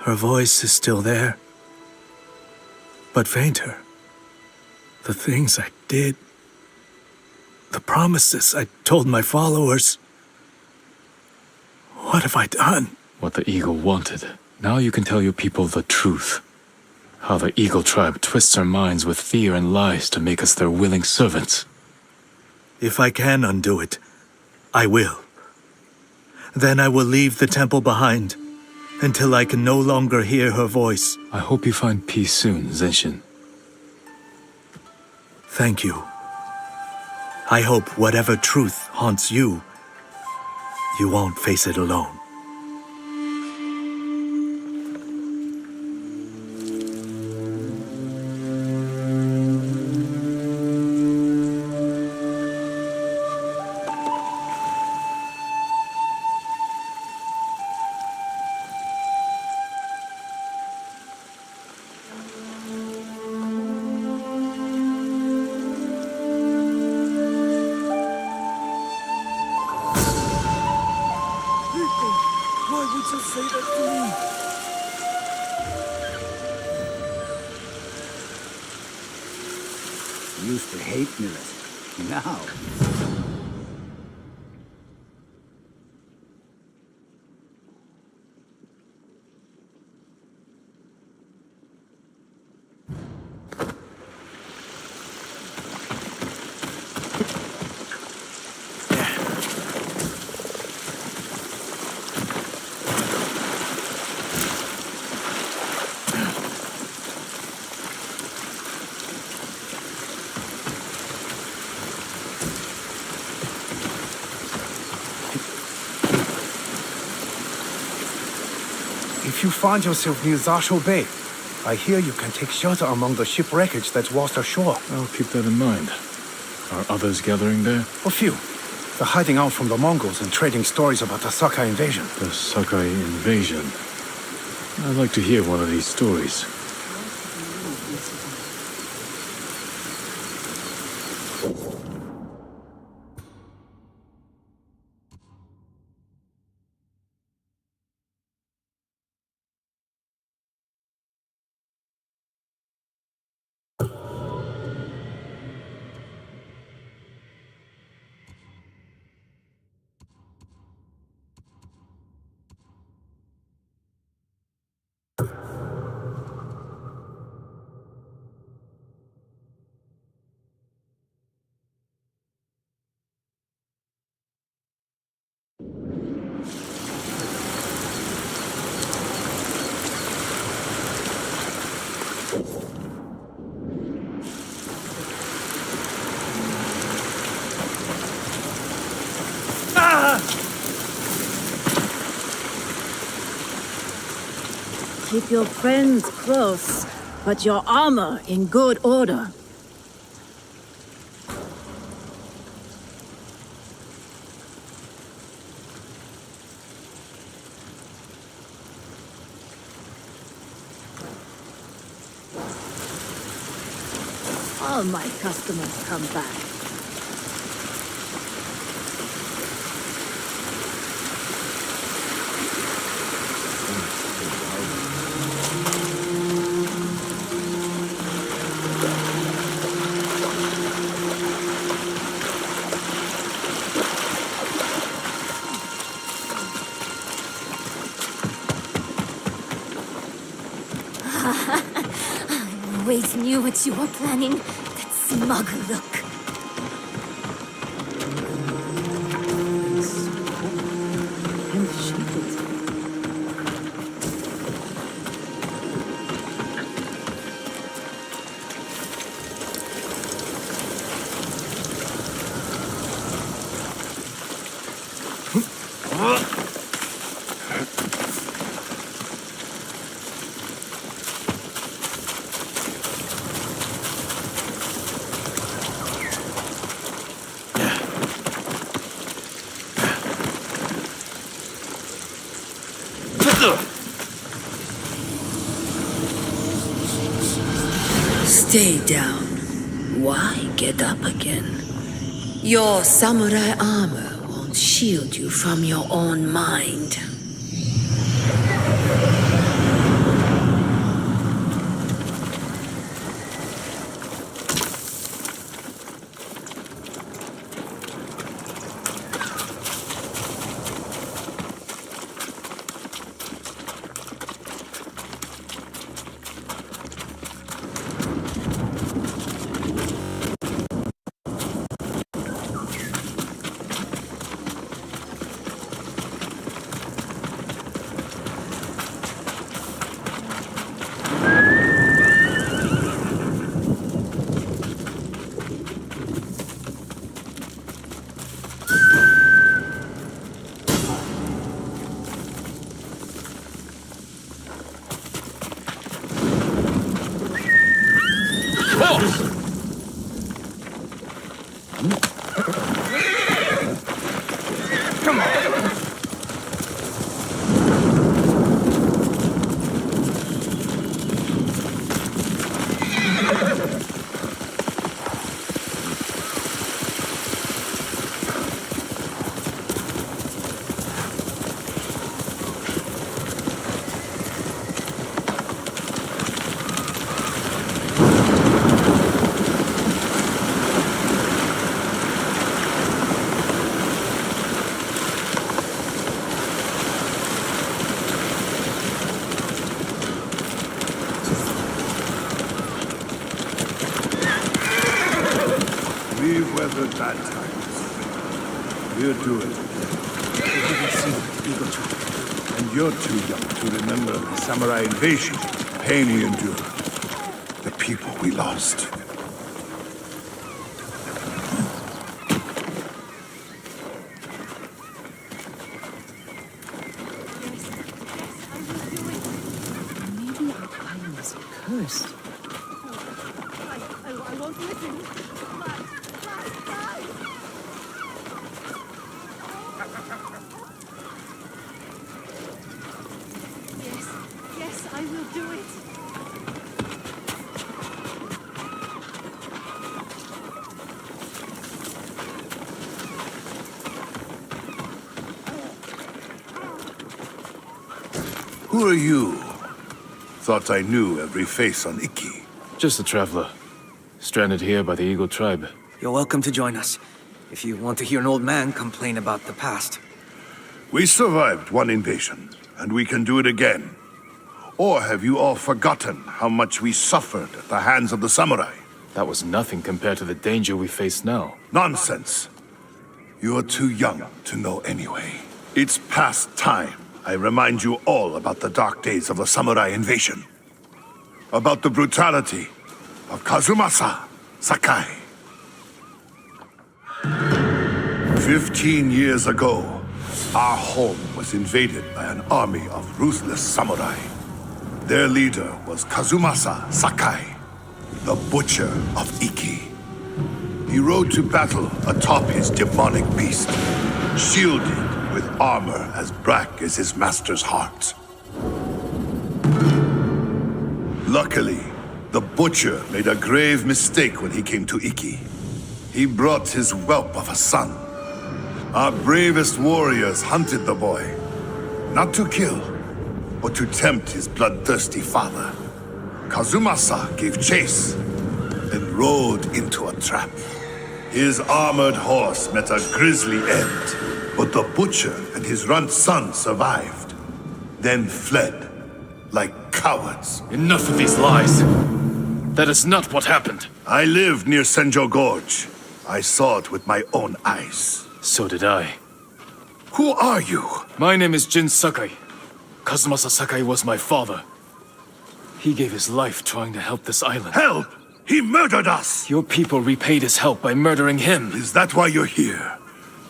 Her voice is still there, but fainter. The things I did, the promises I told my followers. What have I done? What the eagle wanted. Now you can tell your people the truth. How the eagle tribe twists our minds with fear and lies to make us their willing servants. If I can undo it, I will. Then I will leave the temple behind, until I can no longer hear her voice. I hope you find peace soon, Zenshin. Thank you. I hope whatever truth haunts you, you won't face it alone. Used to hate mirrors. Now... If you find yourself near Zasho Bay, I hear you can take shelter among the ship wreckage that's washed ashore. I'll keep that in mind. Are others gathering there? A few. They're hiding out from the Mongols and trading stories about the Sakai invasion. The Sakai invasion. I'd like to hear one of these stories. Keep your friends close, but your armor in good order. All my customers come back. I always knew what you were planning. That smug look. Stay down. Why get up again? Your samurai armor won't shield you from your own mind. We've weathered bad times. We're doing it. We haven't seen the eagle tribe. And you're too young to remember the samurai invasion, the pain we endured, the people we lost. Maybe our island is cursed. I won't listen. Yes, I will do it. Who are you? Thought I knew every face on Iki. Just a traveler. Stranded here by the Eagle tribe. You're welcome to join us. If you want to hear an old man complain about the past. We survived one invasion, and we can do it again. Or have you all forgotten how much we suffered at the hands of the samurai? That was nothing compared to the danger we face now. Nonsense. You're too young to know anyway. It's past time I remind you all about the dark days of the samurai invasion. About the brutality of Kazumasa Sakai. 15 years ago, our home was invaded by an army of ruthless samurai. Their leader was Kazumasa Sakai, the Butcher of Iki. He rode to battle atop his demonic beast, shielded with armor as black as his master's heart. Luckily, the Butcher made a grave mistake when he came to Iki. He brought his whelp of a son. Our bravest warriors hunted the boy, not to kill, but to tempt his bloodthirsty father. Kazumasa gave chase and rode into a trap. His armored horse met a grisly end, but the Butcher and his runt son survived, then fled like cowards. Enough of these lies. That is not what happened. I lived near Senjo Gorge. I saw it with my own eyes. So did I. Who are you? My name is Jin Sakai. Kazumasa Sakai was my father. He gave his life trying to help this island. Help! He murdered us! Your people repaid his help by murdering him. Is that why you're here?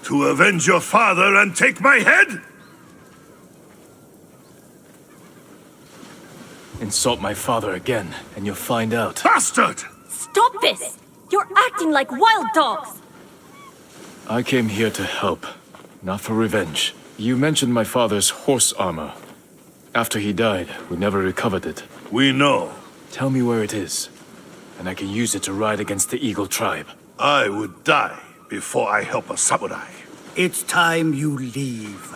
To avenge your father and take my head? Insult my father again, and you'll find out. Bastard! Stop this! You're acting like wild dogs! I came here to help, not for revenge. You mentioned my father's horse armor. After he died, we never recovered it. We know. Tell me where it is, and I can use it to ride against the Eagle tribe. I would die before I help a samurai. It's time you leave.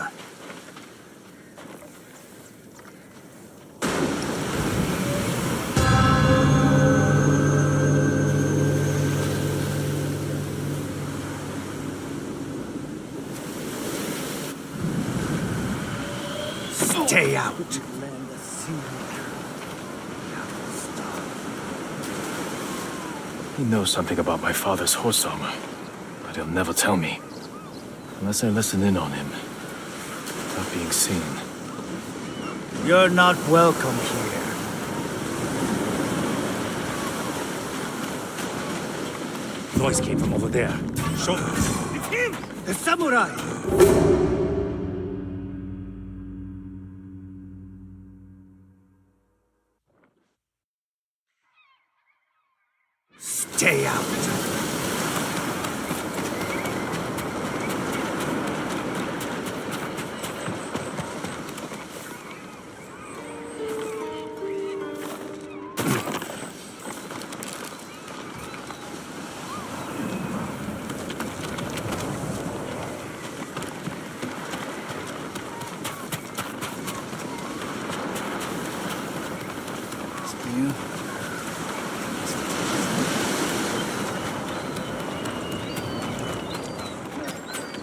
Stay out. He knows something about my father's horse armor, but he'll never tell me. Unless I listen in on him, without being seen. You're not welcome here. Noise came from over there. Show It's him! The samurai! Stay out.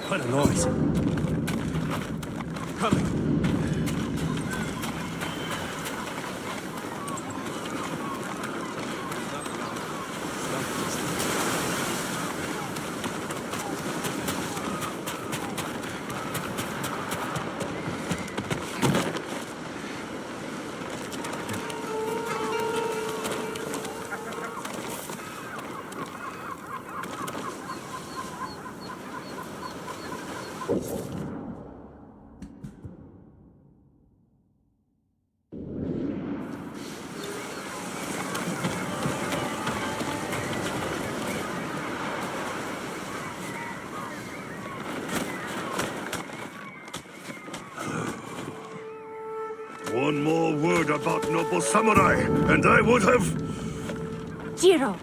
What a noise. Coming. One more word about noble samurai, and I would have... Jiro,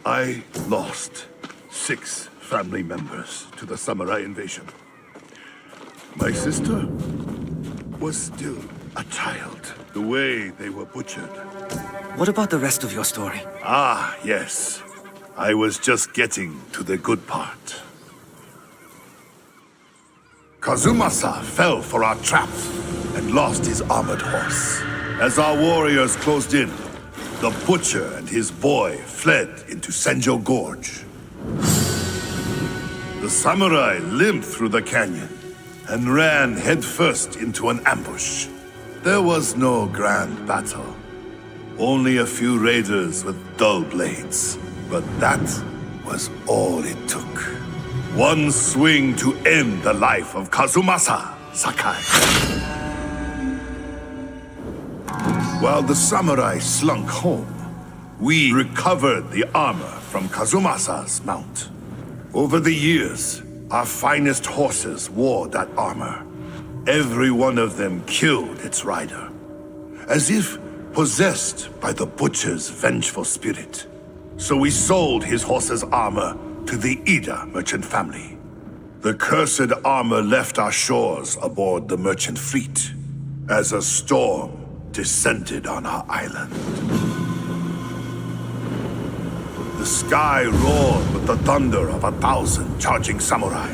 I lost 6 family members to the samurai invasion. My sister was still a child, the way they were butchered. What about the rest of your story? Ah, yes. I was just getting to the good part. Kazumasa fell for our trap and lost his armored horse. As our warriors closed in, the butcher and his boy fled into Senjo Gorge. The samurai limped through the canyon and ran headfirst into an ambush. There was no grand battle. Only a few raiders with dull blades. But that was all it took. One swing to end the life of Kazumasa Sakai. While the samurai slunk home, we recovered the armor from Kazumasa's mount. Over the years, our finest horses wore that armor. Every one of them killed its rider, as if possessed by the butcher's vengeful spirit. So we sold his horse's armor to the Ida merchant family. The cursed armor left our shores aboard the merchant fleet as a storm descended on our island. The sky roared with the thunder of 1,000 charging samurai,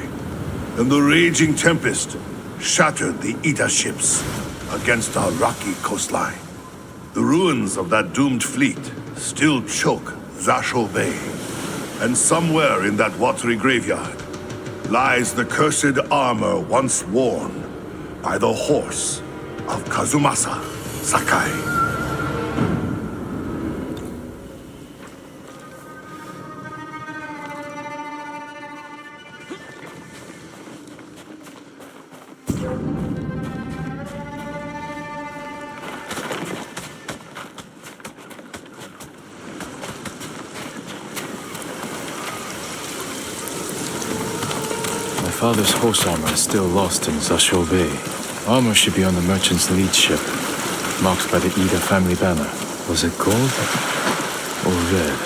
and the raging tempest shattered the Ida ships against our rocky coastline. The ruins of that doomed fleet still choke Zasho Bay, and somewhere in that watery graveyard lies the cursed armor once worn by the horse of Kazumasa Sakai. My father's horse armor is still lost in Zasho Bay. Armor should be on the merchant's lead ship, marked by the Ida family banner. Was it gold or red?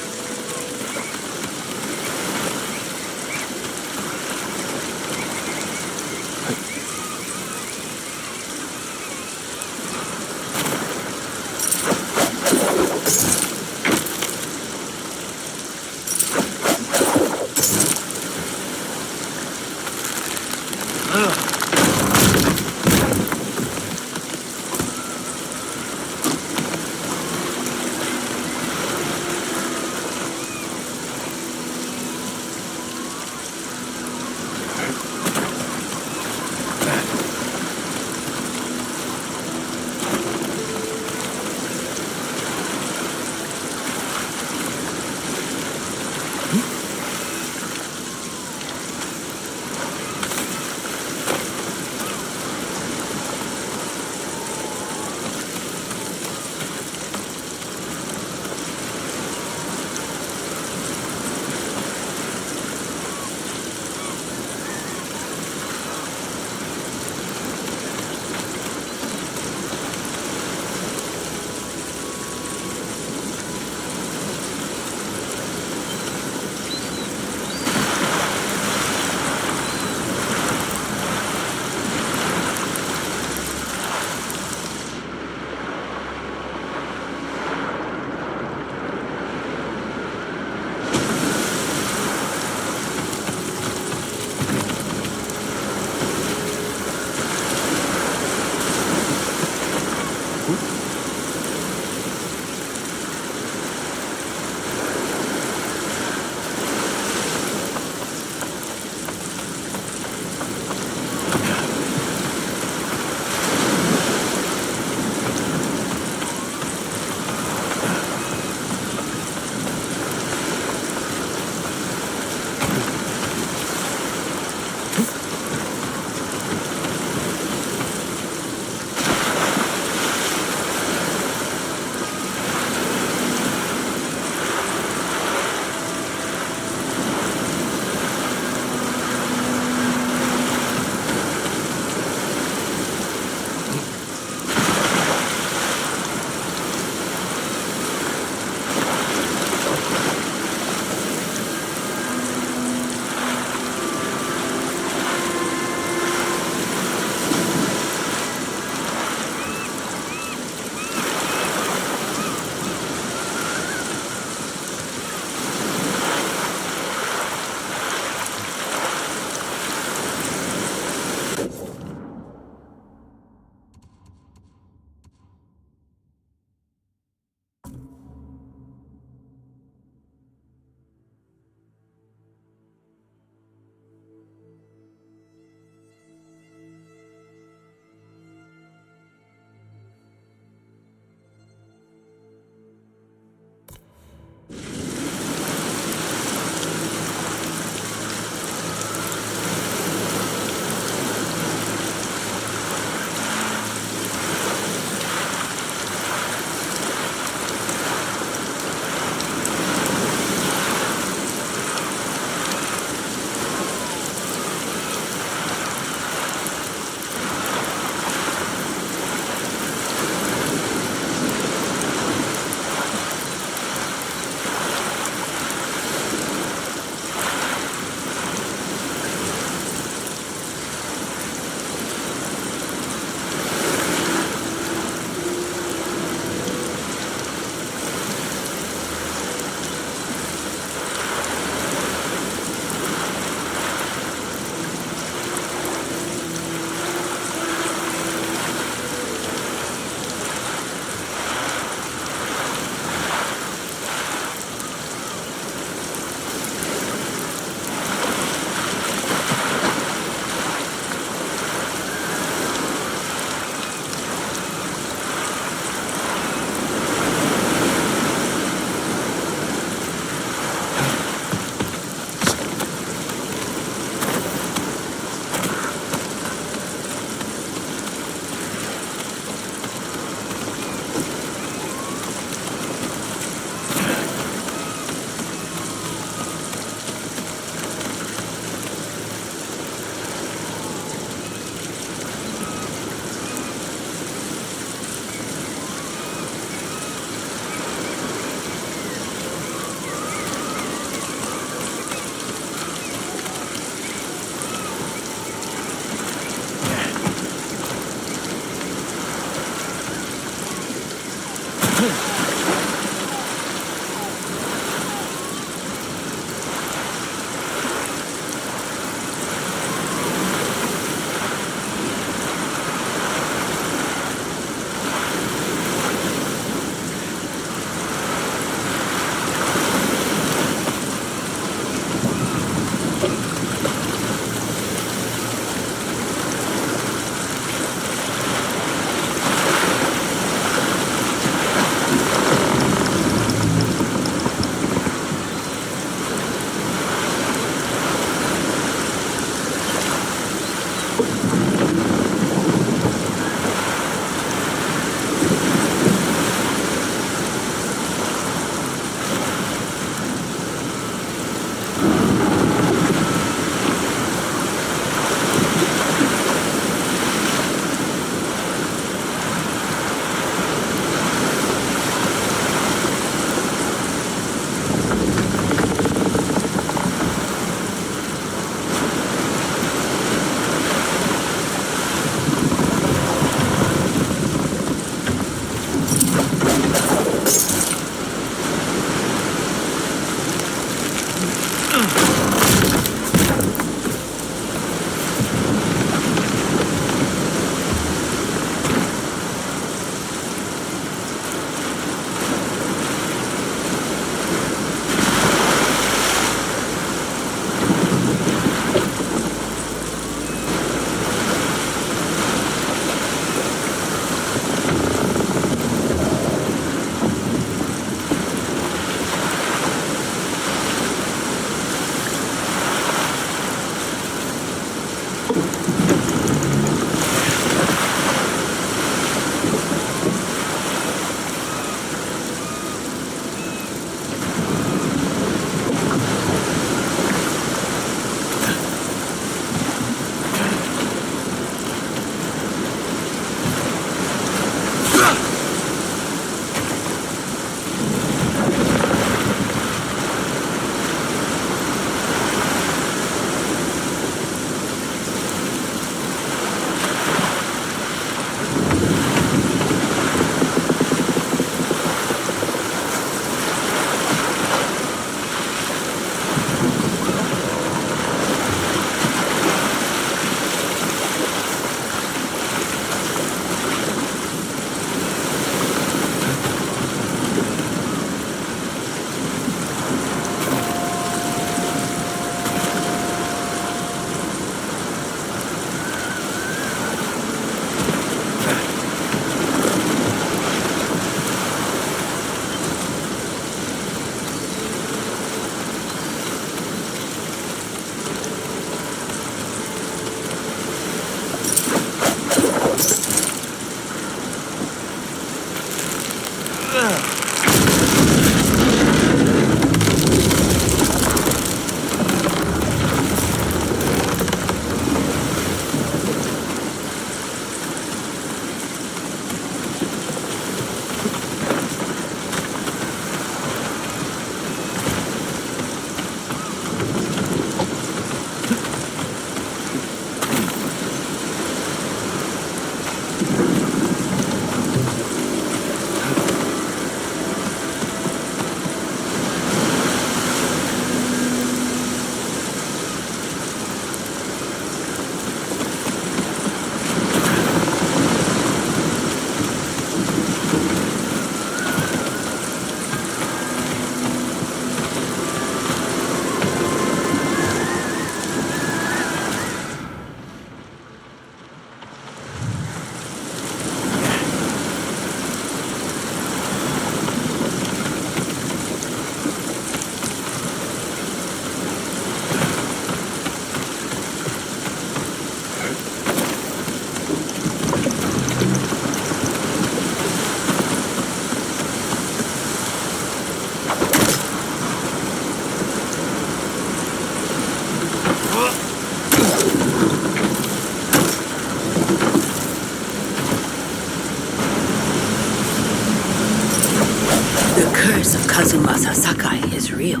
Kazumasa Sakai is real.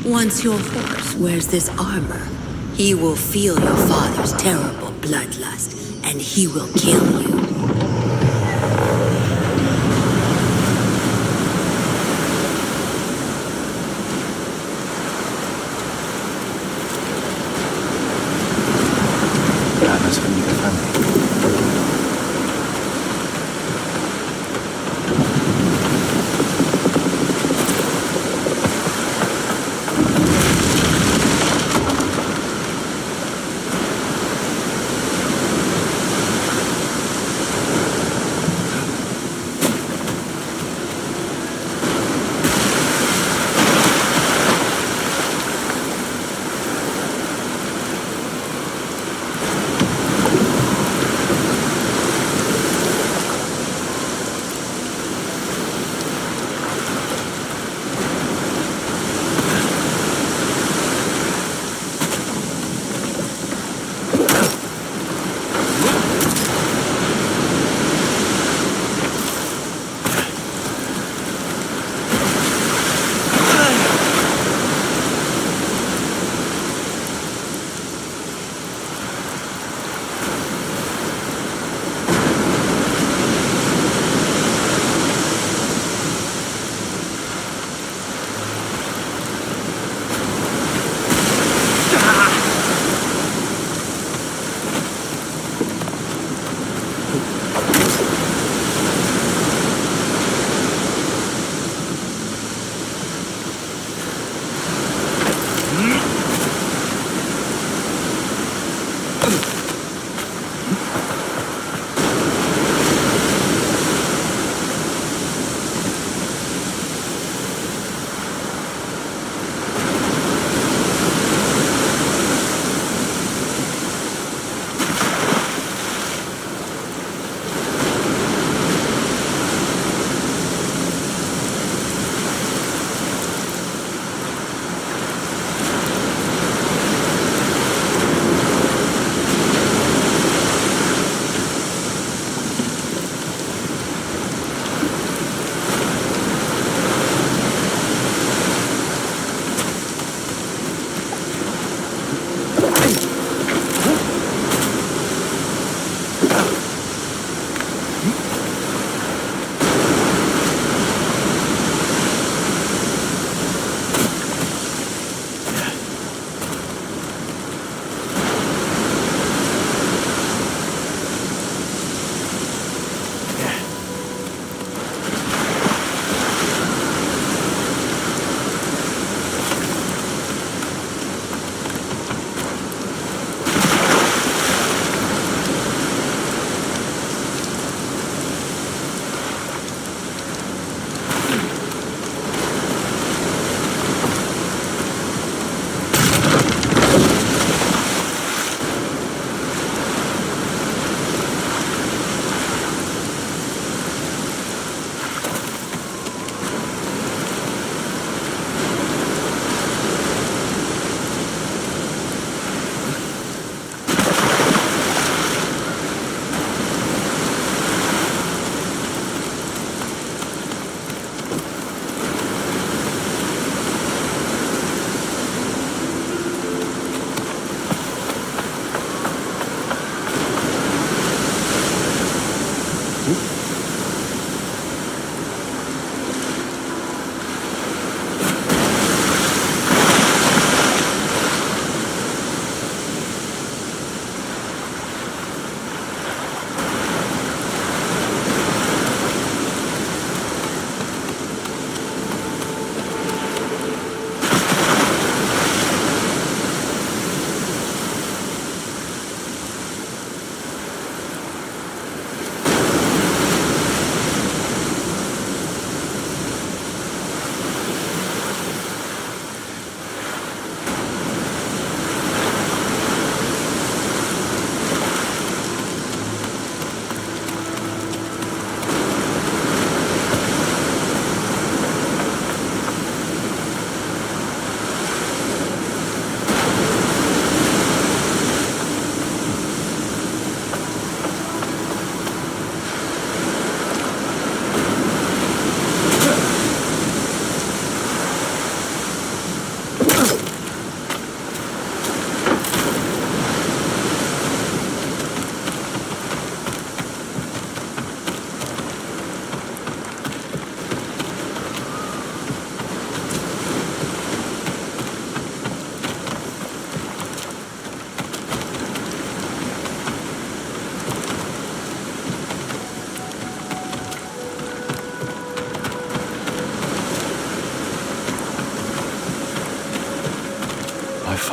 Once your horse wears this armor, he will feel your father's terrible bloodlust, and he will kill you.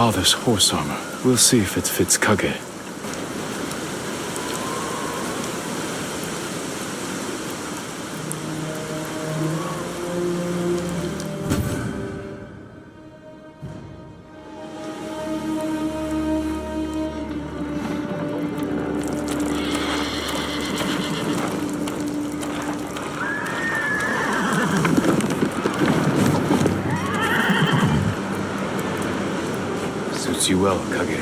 father's horse armor. We'll see if it fits Kage. Suits you well, Kage.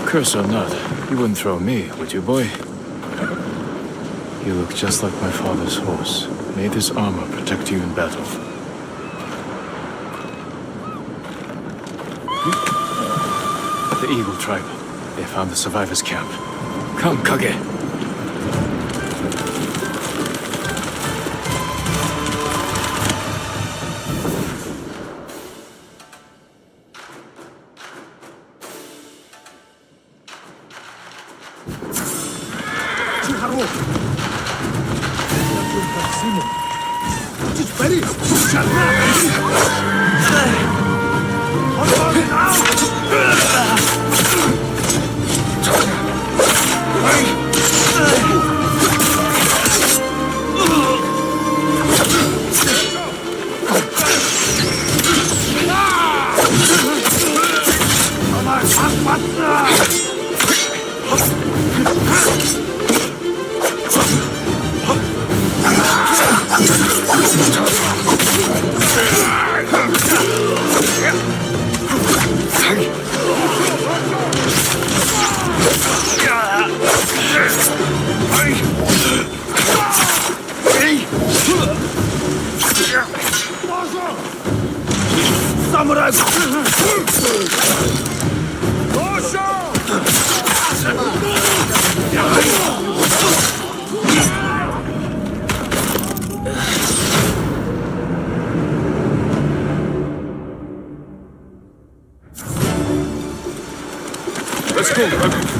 Curse or not, you wouldn't throw me, would you, boy? You look just like my father's horse. May this armor protect you in battle. The Eagle Tribe. They found the survivors' camp. Come, Kage. Let's go, Kage.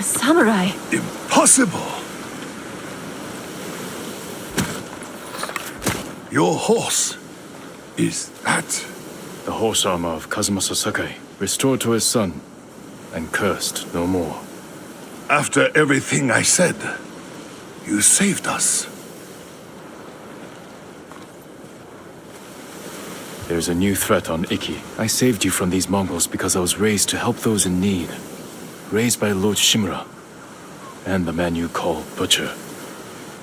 Samurai. Impossible! Your horse. Is that... The horse armor of Kazumasa Sakai, restored to his son, and cursed no more. After everything I said, you saved us. There's a new threat on Iki. I saved you from these Mongols because I was raised to help those in need. Raised by Lord Shimura, and the man you call Butcher.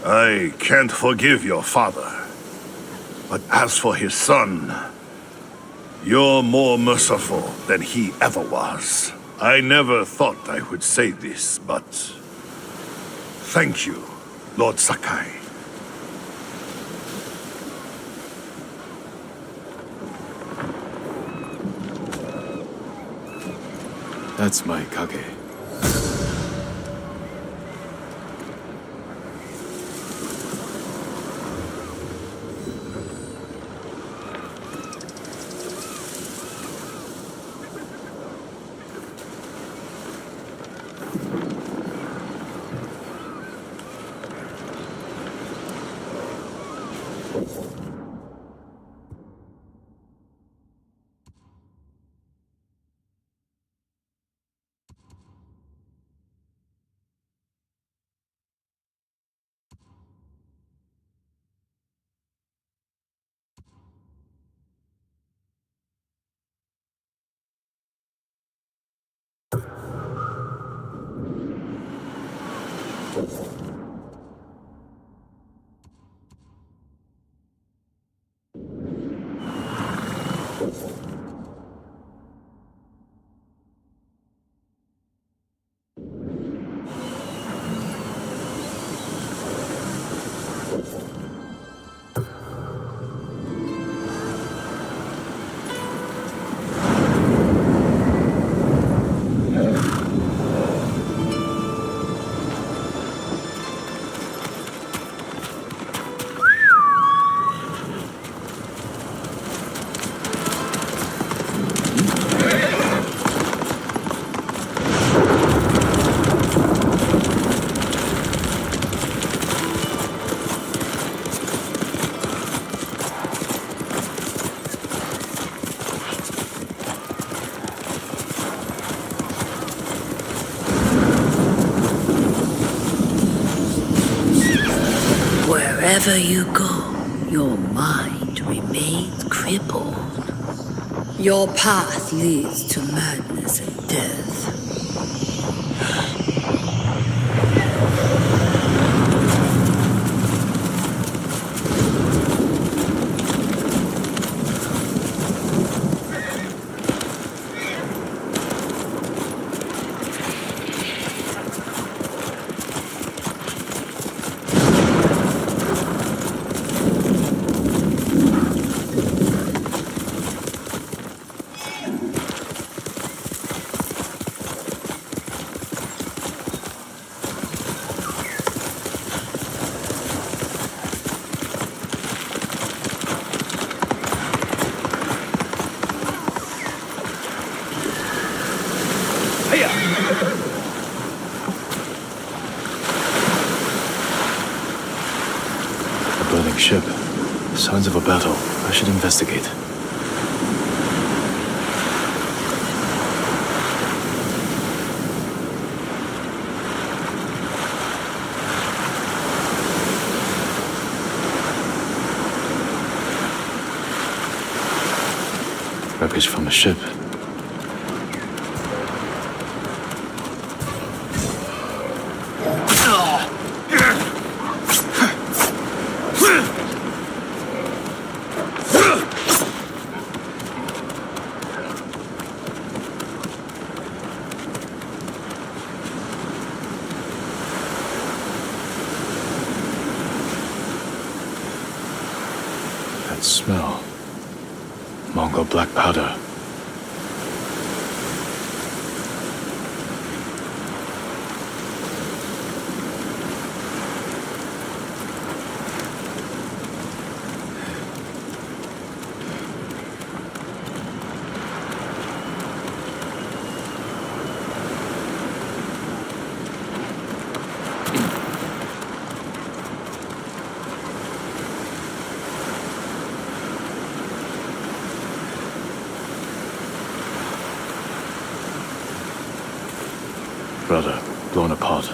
I can't forgive your father. But as for his son, you're more merciful than he ever was. I never thought I would say this, but... thank you, Lord Sakai. That's my Kage. Wherever you go, your mind remains crippled. Your path leads to madness and death. Burning ship. Signs of a battle. I should investigate. Wreckage from a ship. That smell. Mongol black powder. brother, blown apart.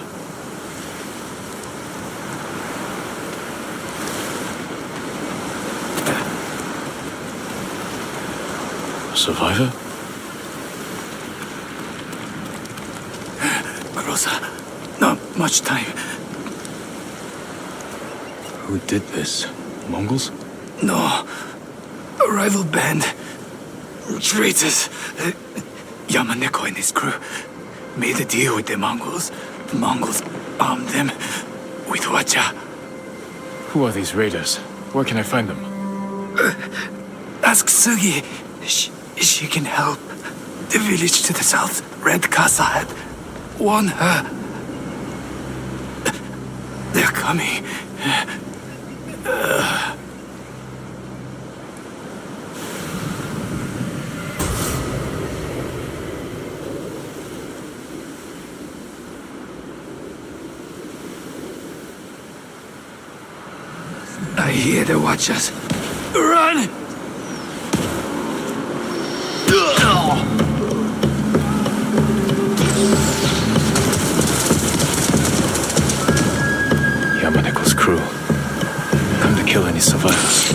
A survivor? Rosa, not much time. Who did this? Mongols? No. A rival band. Traitors. Yamaneko and his crew made a deal with the Mongols. The Mongols armed them with wacha. Who are these raiders? Where can I find them? Ask Sugi. She can help. The village to the south, Red Casa had. Warn her. They're coming. I hear the watchers. Run! Yamaneko's crew. Come to kill any survivors.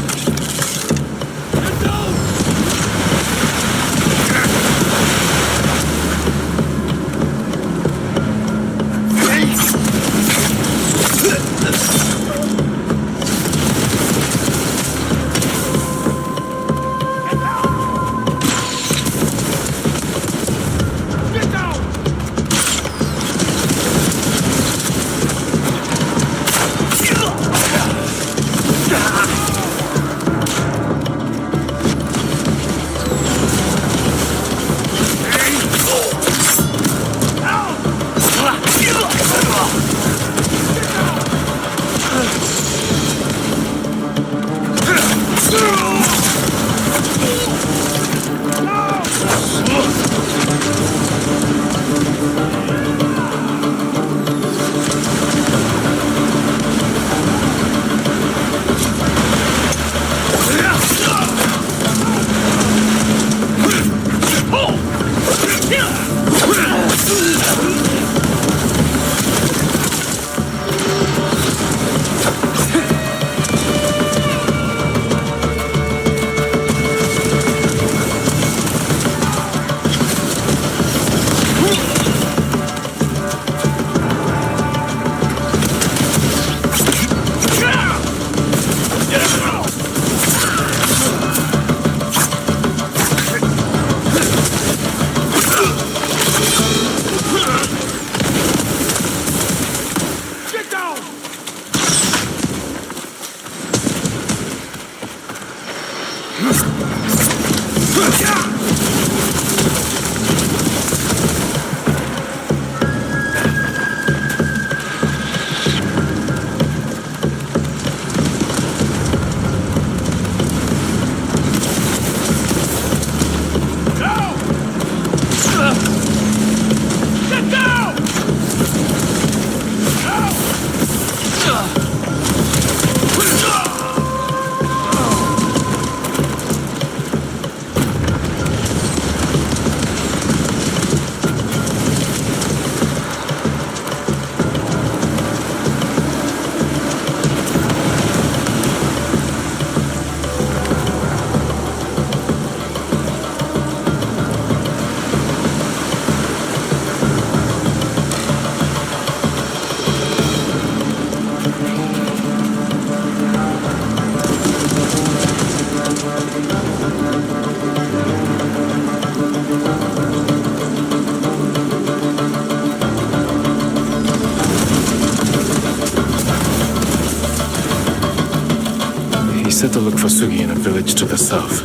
He said to look for Sugi in a village to the south.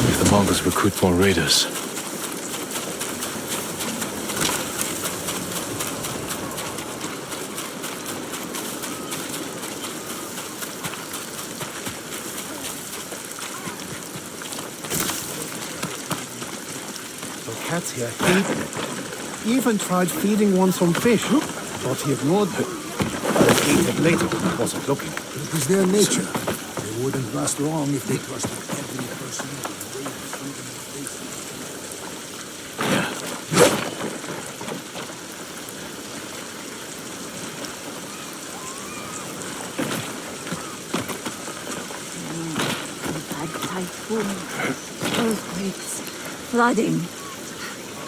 If the Mongols recruit more raiders. The cats here hated it. Even tried feeding one some fish, but he ignored it. Ate it later when he wasn't looking. It was their nature. They wouldn't last long if they trusted every person with the way of freedom and basic. boom, earthquakes, flooding.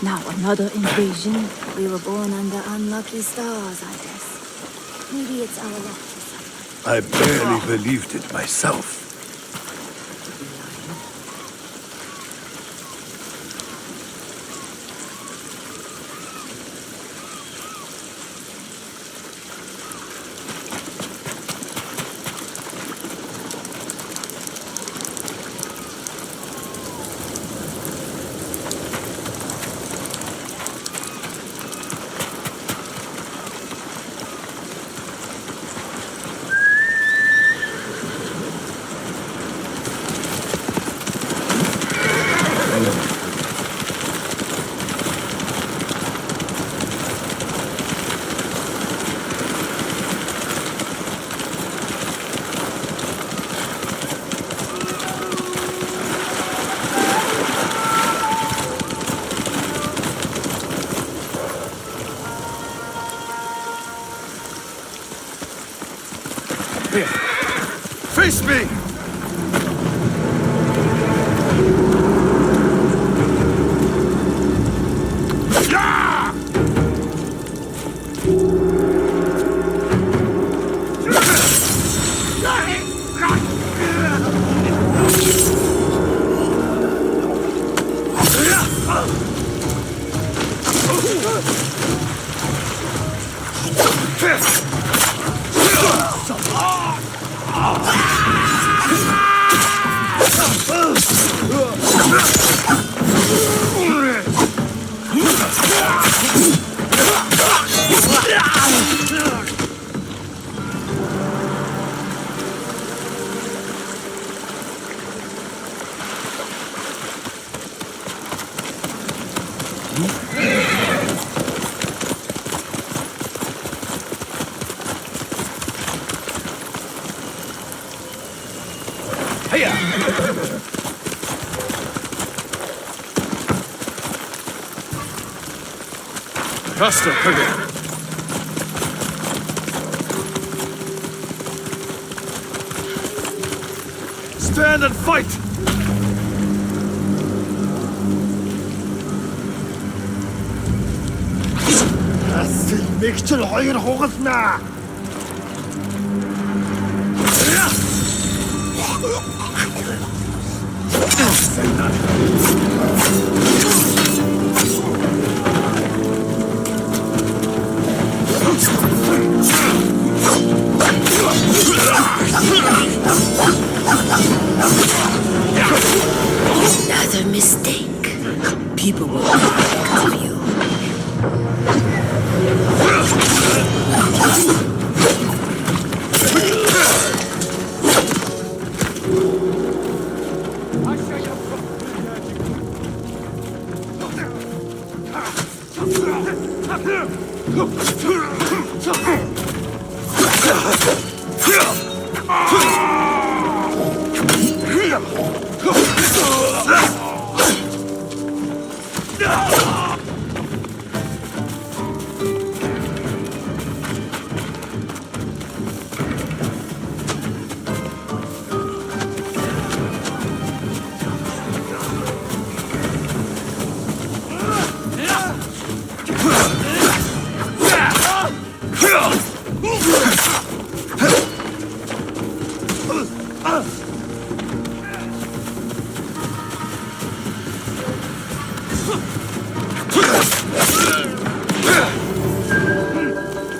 Now another invasion. We were born under unlucky stars, I guess. Maybe it's our luck. I barely believed it myself. Here. Face me! Faster, hurry. Stand and fight! Мэгчл хоёр хугалнаа. Another mistake. People will think of you.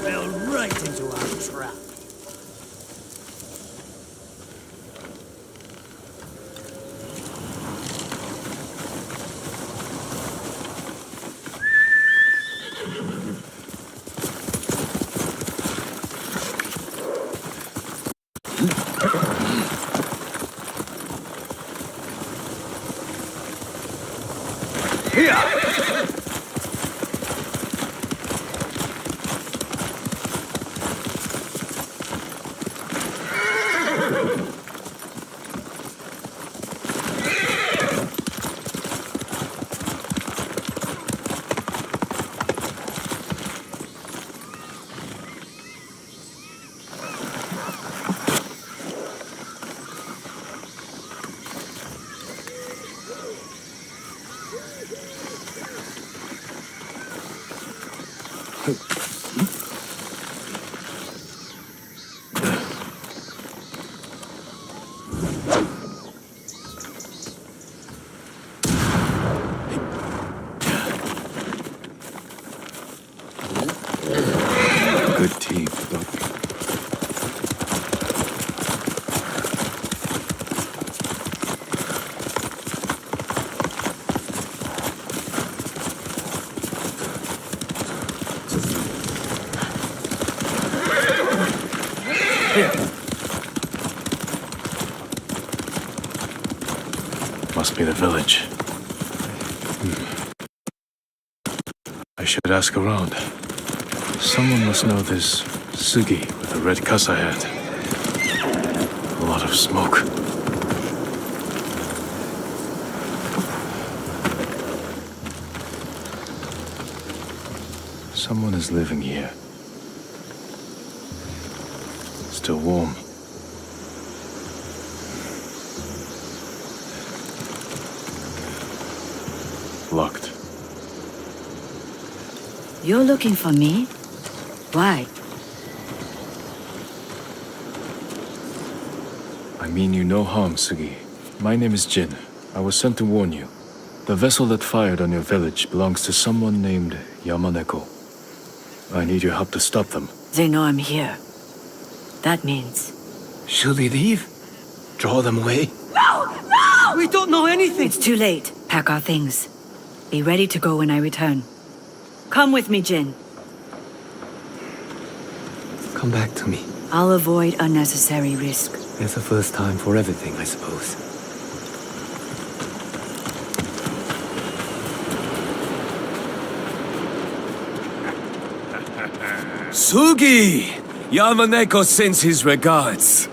Fell right into our trap. Good teeth, but must be the village. I should ask around. Someone must know this Sugi with the red kasa hat. A lot of smoke. Someone is living here. Still warm. Locked. You're looking for me? Why? I mean you no harm, Sugi. My name is Jin. I was sent to warn you. The vessel that fired on your village belongs to someone named Yamaneko. I need your help to stop them. They know I'm here. That means... Should we leave? Draw them away? No! No! We don't know anything! It's too late. Pack our things. Be ready to go when I return. Come with me, Jin. Come back to me. I'll avoid unnecessary risk. There's a first time for everything, I suppose. Sugi! Yamaneko sends his regards.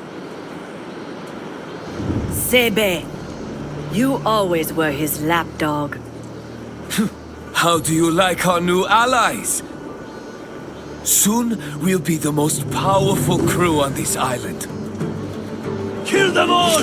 Sebe, you always were his lapdog. How do you like our new allies? Soon we'll be the most powerful crew on this island. Kill them all!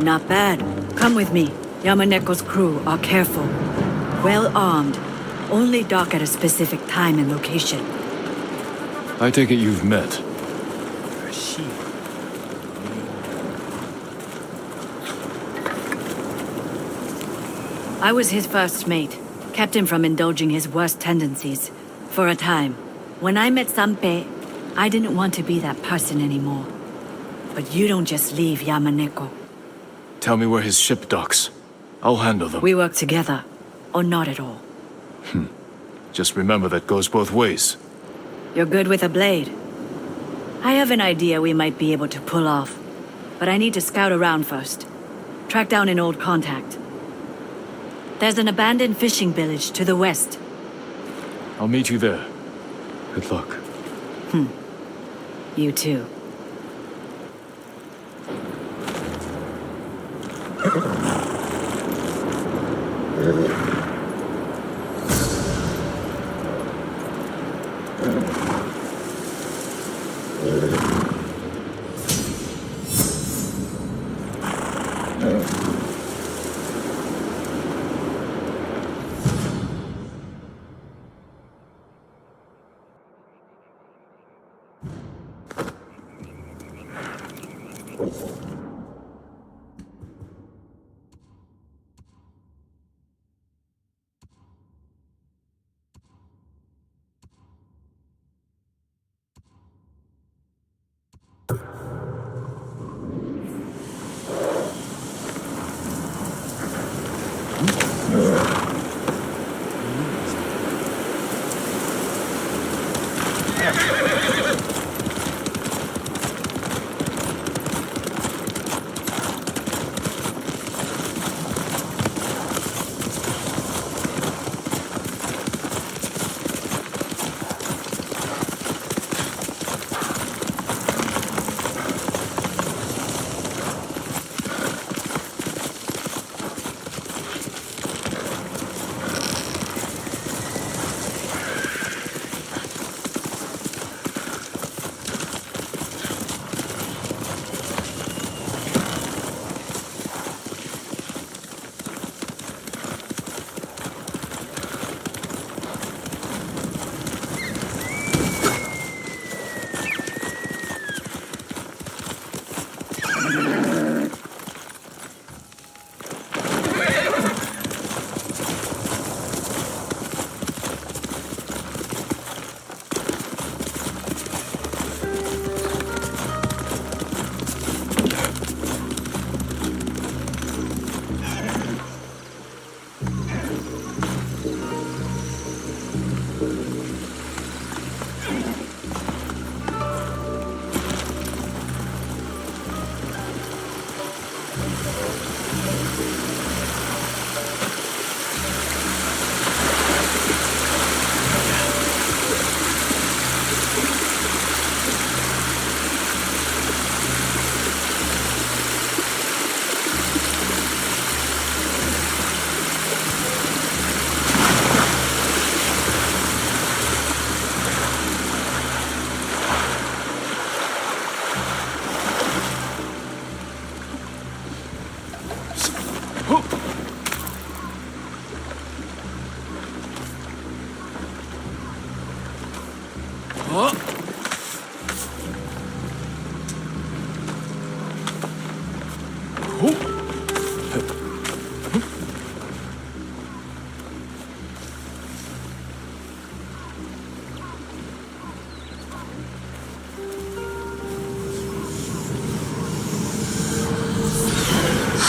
Not bad. Come with me. Yamaneko's crew are careful. Well armed. Only dock at a specific time and location. I take it you've met. I was his first mate. Kept him from indulging his worst tendencies. For a time. When I met Sanpei, I didn't want to be that person anymore. But you don't just leave Yamaneko. Tell me where his ship docks. I'll handle them. We work together. Or not at all. Just remember that goes both ways. You're good with a blade. I have an idea we might be able to pull off. But I need to scout around first. Track down an old contact. There's an abandoned fishing village to the west. I'll meet you there. Good luck. You too.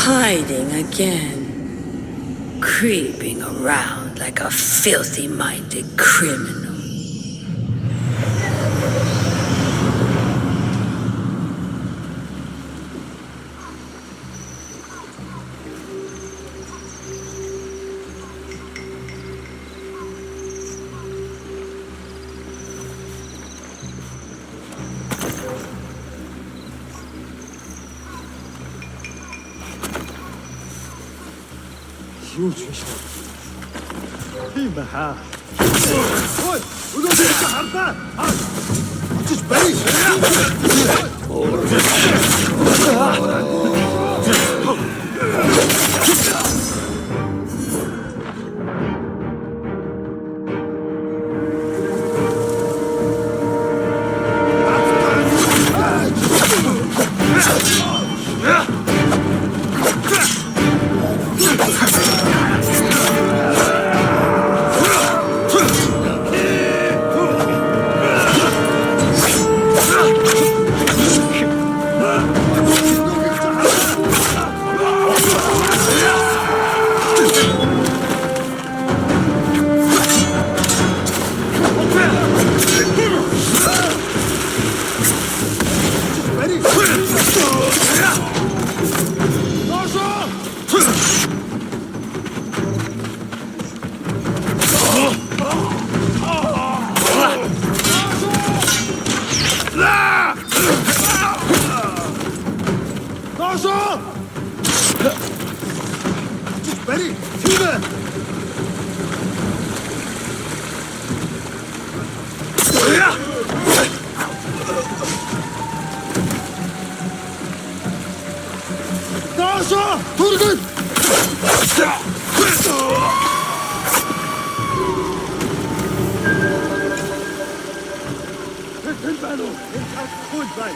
Hiding again. Creeping around like a filthy-minded criminal. 나와서 도르근! Penbano, goed bij.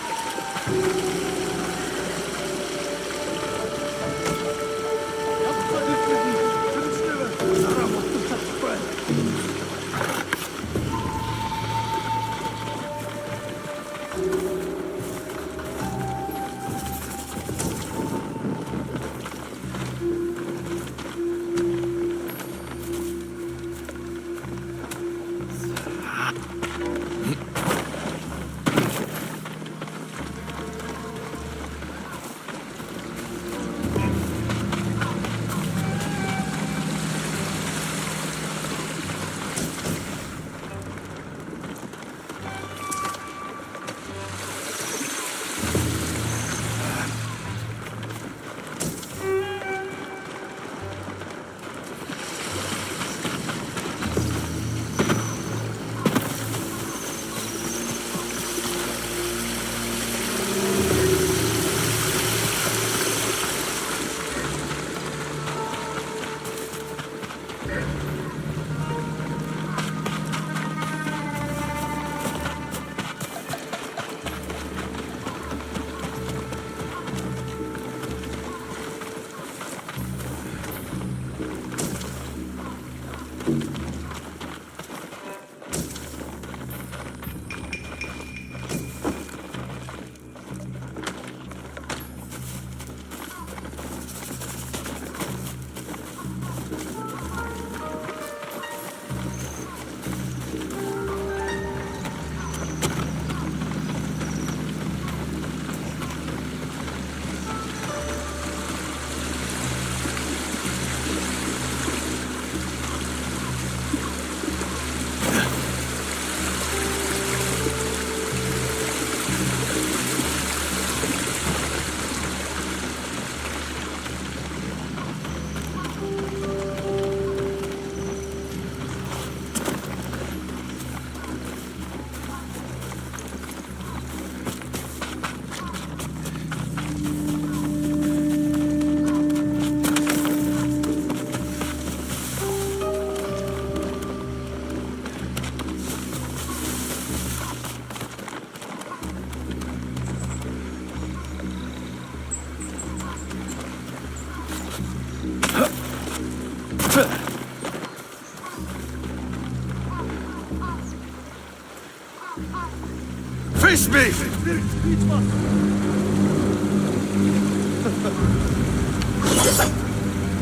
Face me!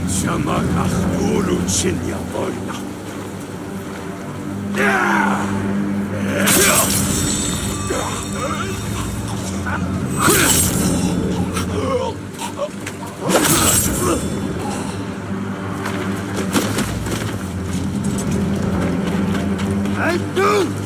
Jamaka Ulu Chinya Boina. I do!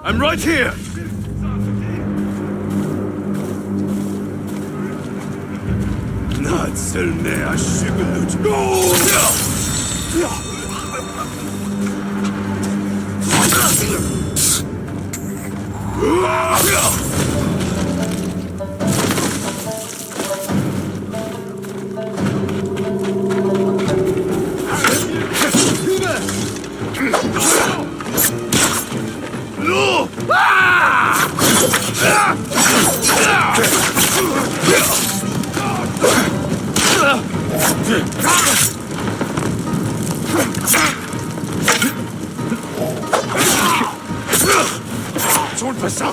I'm right here! Nadselne Ashigalut. Soll besser.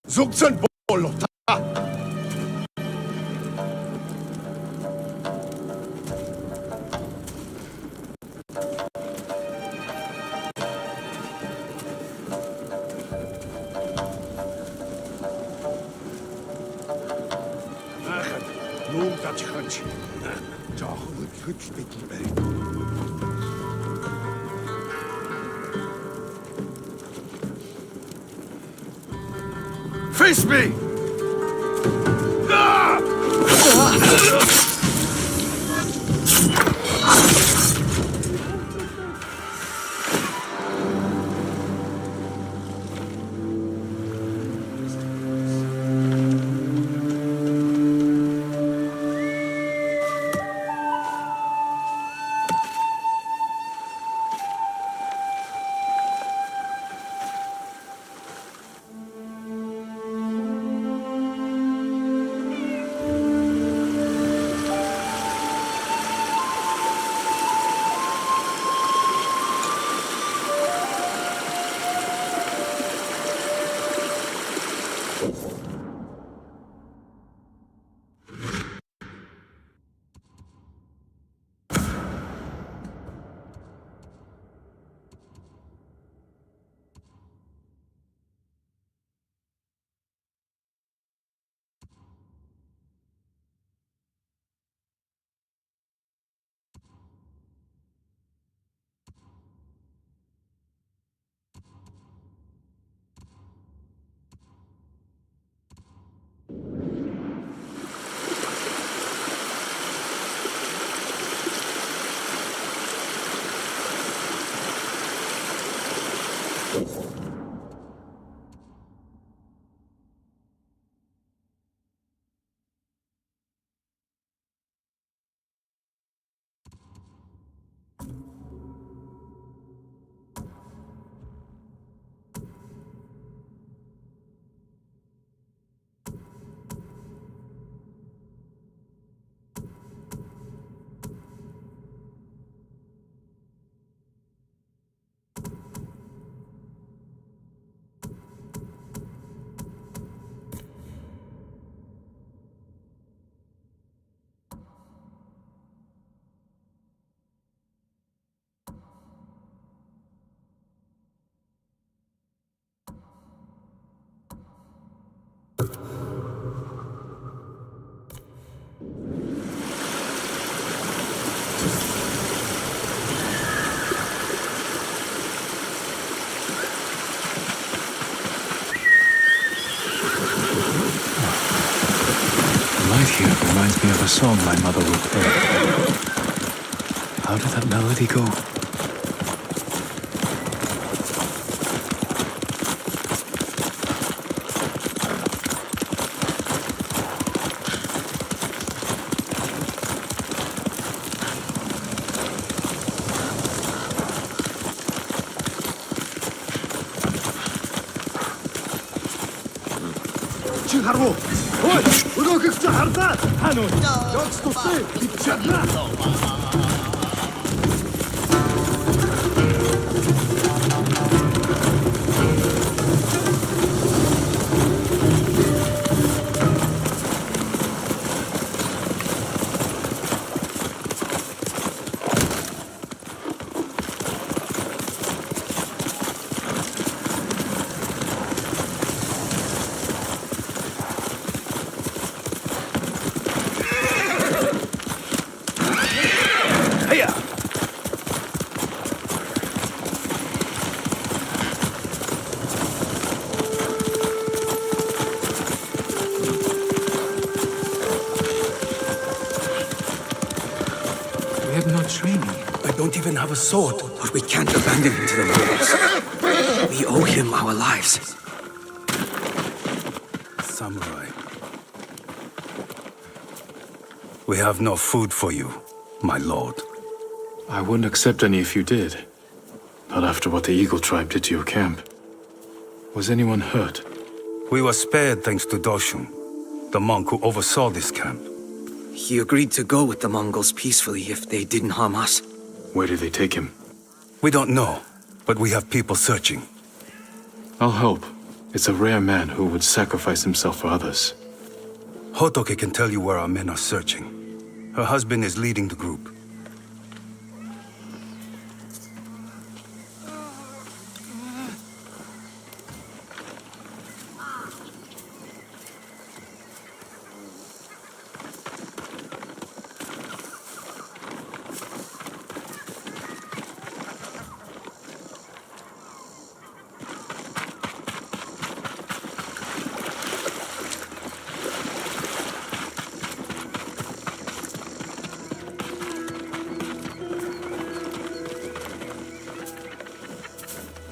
Zugsen bollo ta. Nun dat je kunt. Toch goed spitten bij. Face me! Here reminds me of a song my mother would play. How did that melody go? харав уу? Ой, өнөөхийг чи харлаа. Хаана вэ? Жогс тустай. Чадна. We have no training. I don't even have a sword. But we can't abandon him to the Mongols. We owe him our lives. Samurai. We have no food for you, my lord. I wouldn't accept any if you did. Not after what the Eagle tribe did to your camp. Was anyone hurt? We were spared thanks to Doshun, the monk who oversaw this camp. He agreed to go with the Mongols peacefully if they didn't harm us. Where did they take him? We don't know, but we have people searching. I'll help. It's a rare man who would sacrifice himself for others. Hotoke can tell you where our men are searching. Her husband is leading the group.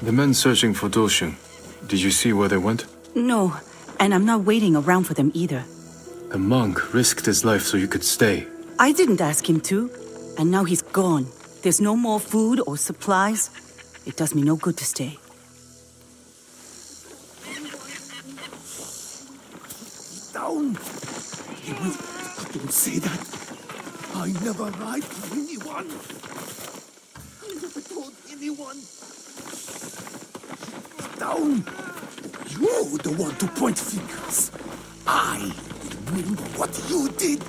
The men searching for Doshun, did you see where they went? No, and I'm not waiting around for them either. The monk risked his life so you could stay. I didn't ask him to, and now he's gone. There's no more food or supplies. It does me no good to stay. Down! Don't say that. I never lied to anyone. I never told anyone. Down! You're the one to point fingers. I remember what you did.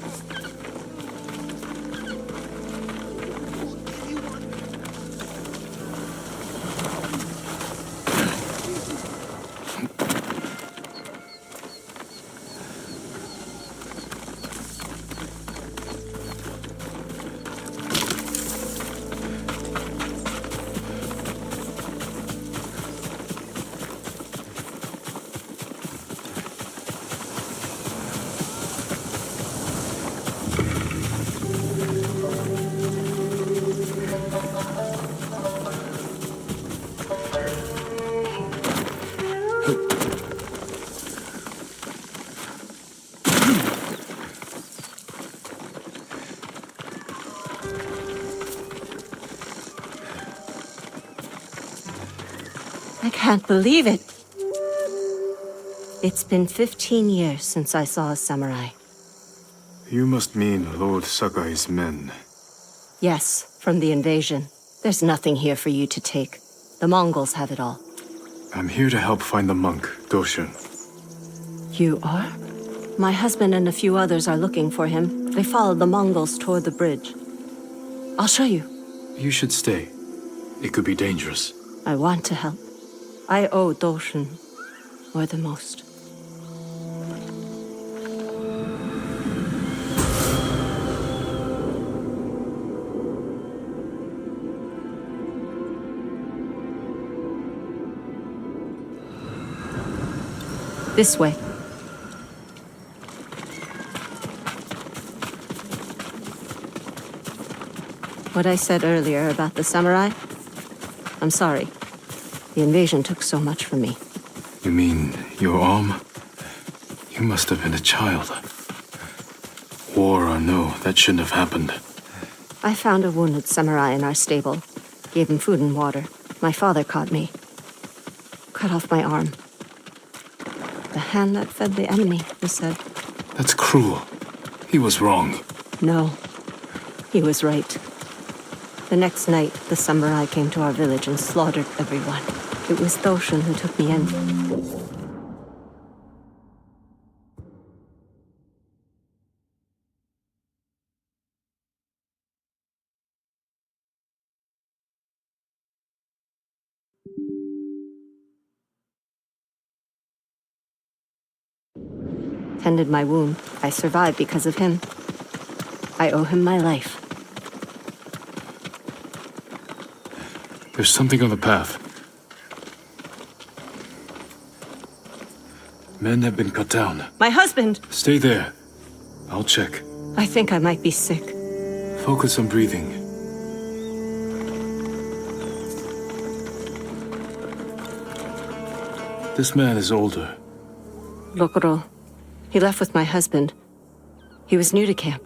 I can't believe it. It's been 15 years since I saw a samurai. You must mean Lord Sakai's men. Yes, from the invasion. There's nothing here for you to take. The Mongols have it all. I'm here to help find the monk, Doshun. You are? My husband and a few others are looking for him. They followed the Mongols toward the bridge. I'll show you. You should stay. It could be dangerous. I want to help. I owe Doshun more than most. This way. What I said earlier about the samurai? I'm sorry. The invasion took so much from me. You mean your arm? You must have been a child. War or no, that shouldn't have happened. I found a wounded samurai in our stable. Gave him food and water. My father caught me. Cut off my arm. The hand that fed the enemy, you said. That's cruel. He was wrong. No, he was right. The next night, the samurai came to our village and slaughtered everyone. It was Doshin who took me in. Tended my wound. I survived because of him. I owe him my life. There's something on the path. Men have been cut down. My husband! Stay there. I'll check. I think I might be sick. Focus on breathing. This man is older. Rokuro. He left with my husband. He was new to camp.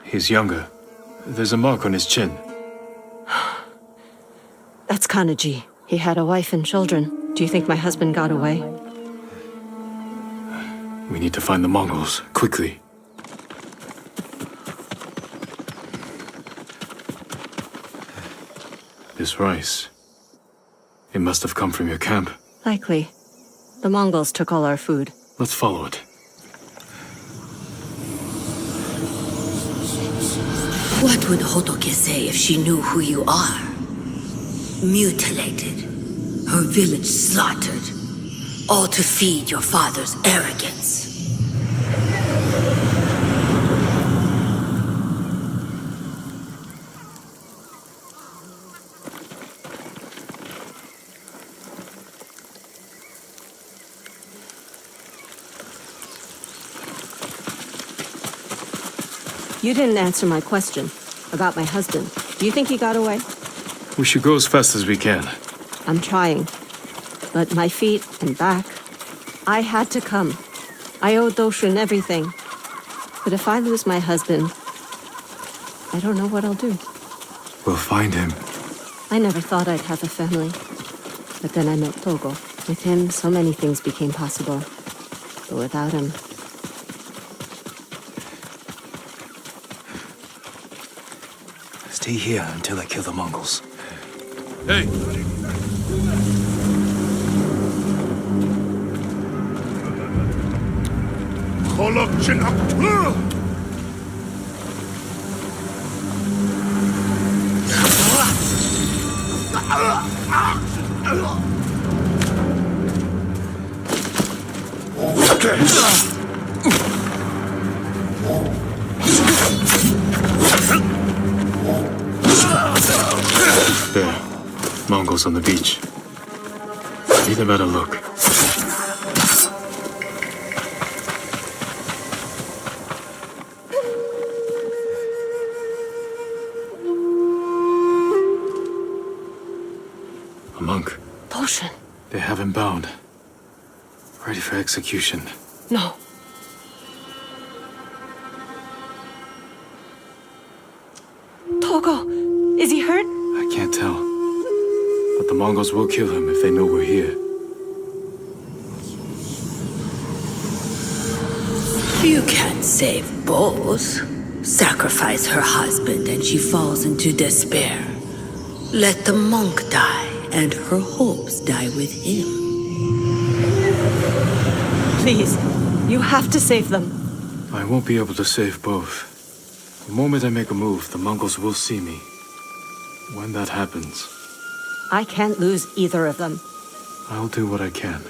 He's younger. There's a mark on his chin. That's Kanaji. He had a wife and children. Do you think my husband got away? We need to find the Mongols, quickly. This rice. It must have come from your camp. Likely. The Mongols took all our food. Let's follow it. What would Hotoke say if she knew who you are? Mutilated, her village slaughtered, all to feed your father's arrogance. You didn't answer my question about my husband. Do you think he got away? We should go as fast as we can. I'm trying. But my feet and back, I had to come. I owe Doshin everything. But if I lose my husband, I don't know what I'll do. We'll find him. I never thought I'd have a family. But then I met Togo. With him, so many things became possible. But without him... Stay here until I kill the Mongols. Hey! Holok chin up! There. Mongols on the beach. Need a better look. A monk. Doshin. They have him bound. Ready for execution. No. Togo, is he hurt? I can't tell. But the Mongols will kill him if they know we're here. You can't save both. Sacrifice her husband and she falls into despair. Let the monk die and her hopes die with him. Please, you have to save them. I won't be able to save both. The moment I make a move, the Mongols will see me. When that happens, I can't lose either of them. I'll do what I can.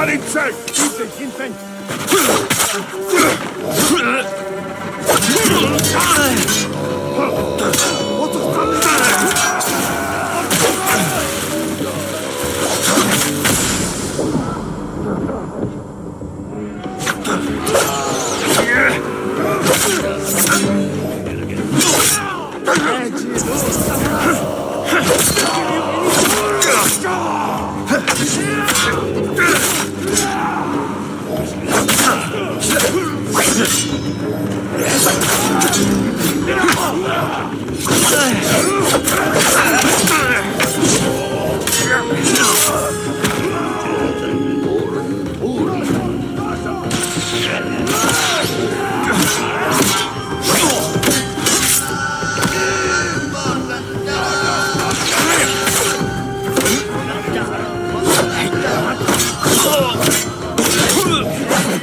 inside!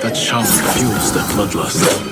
That shaman fuels their bloodlust.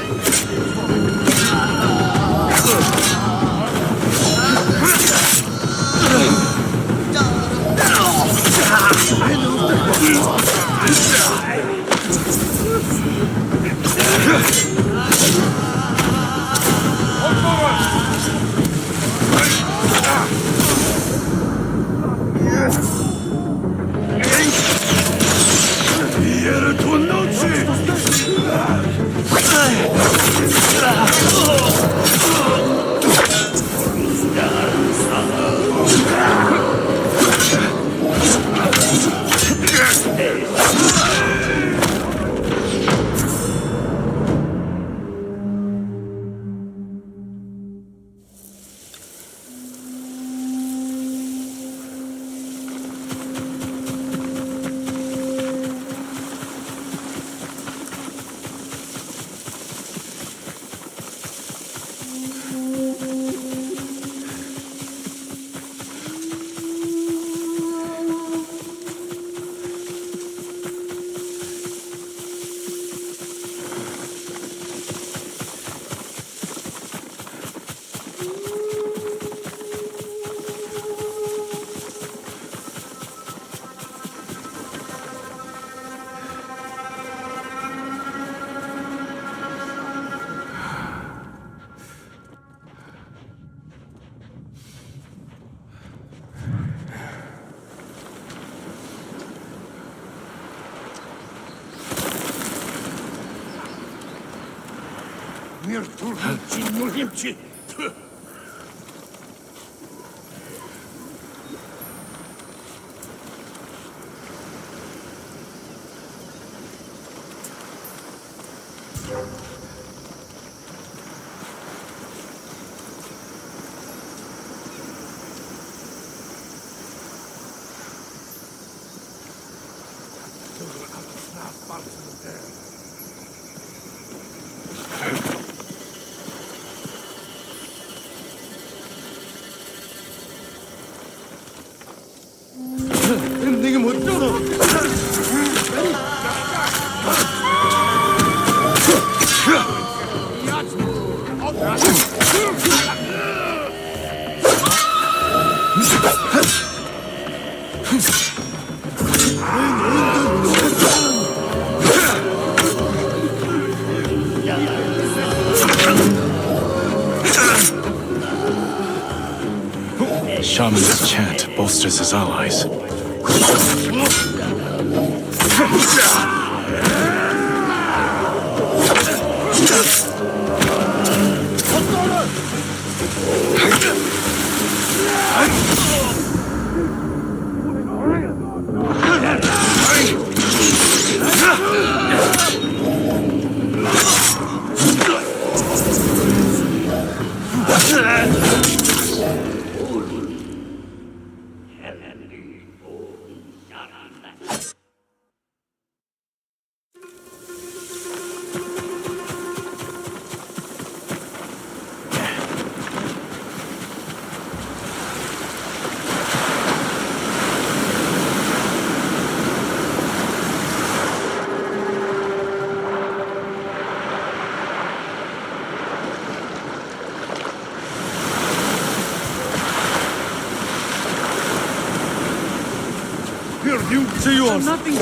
Shaman's chant bolsters his allies. Here, you! See you on! Nothing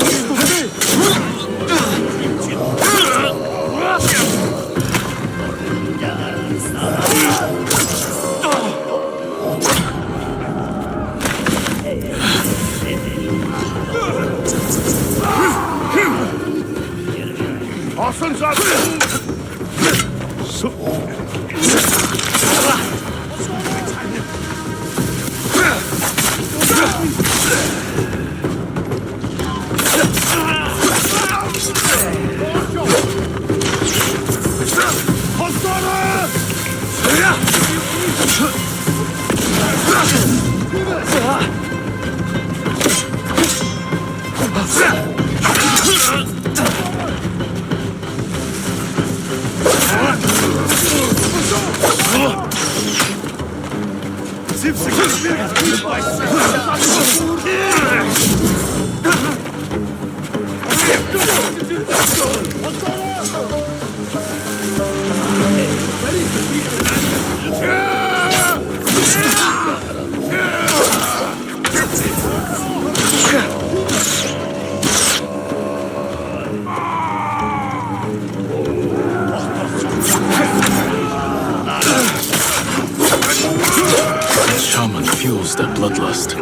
Shaman fuels their bloodlust.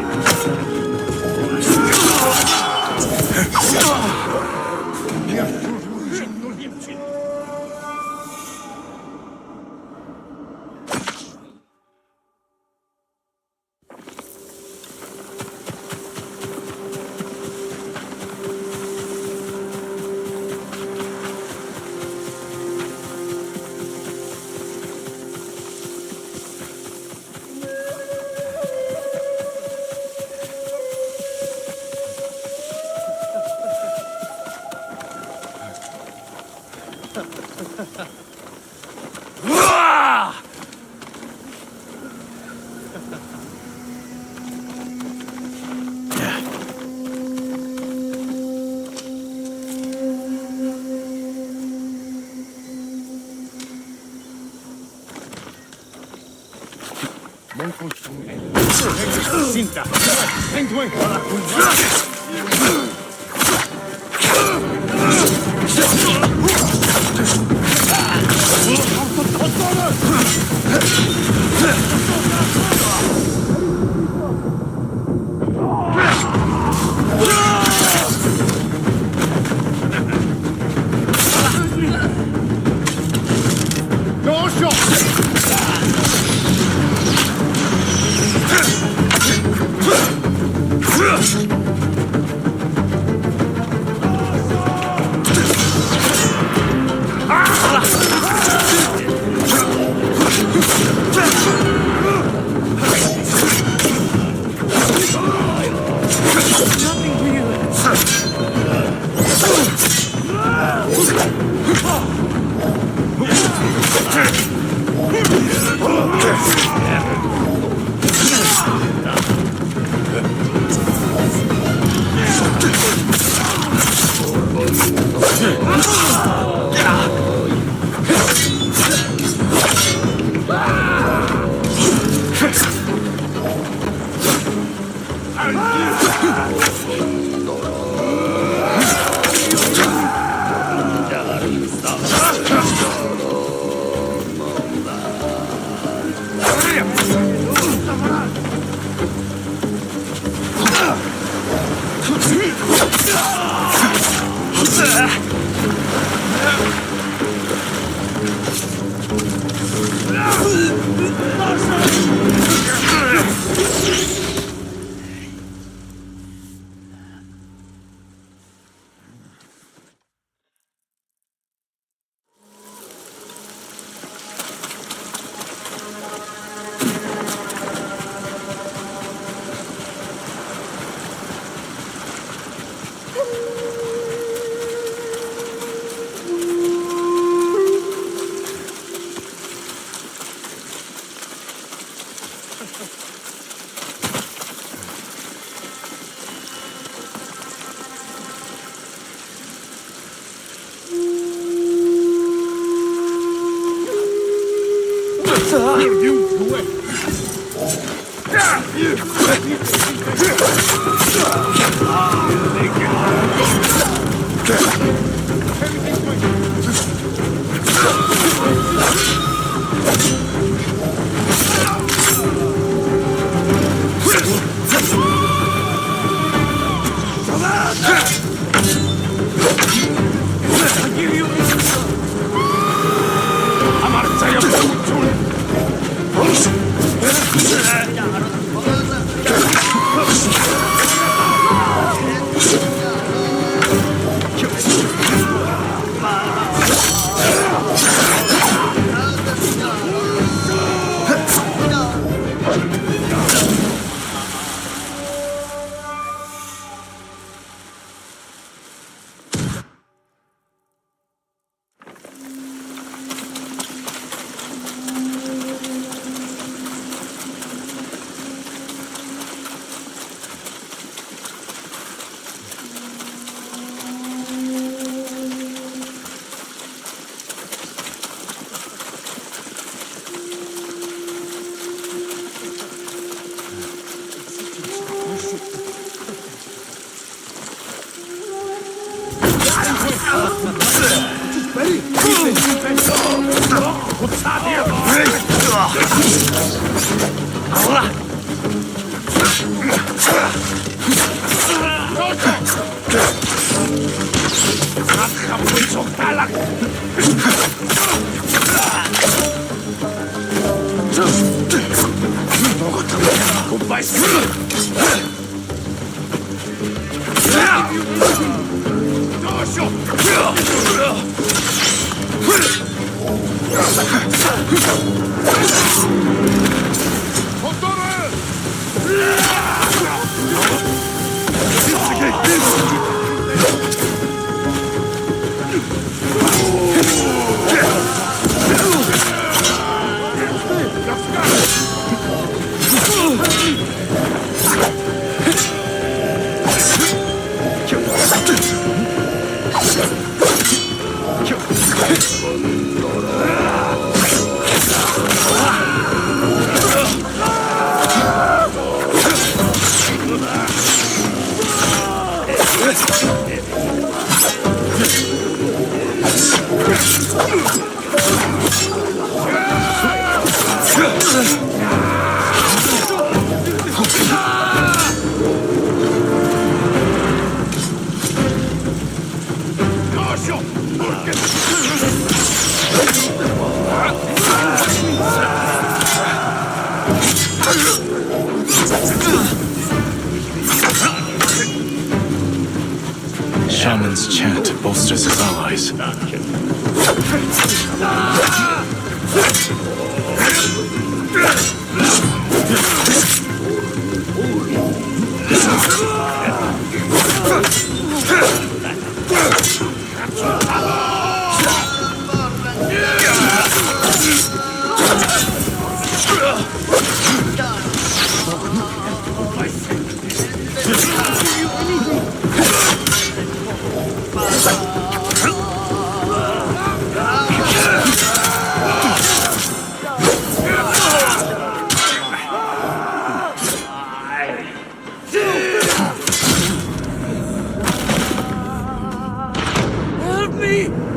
Cinta! Shaman's chant bolsters his allies. Help me!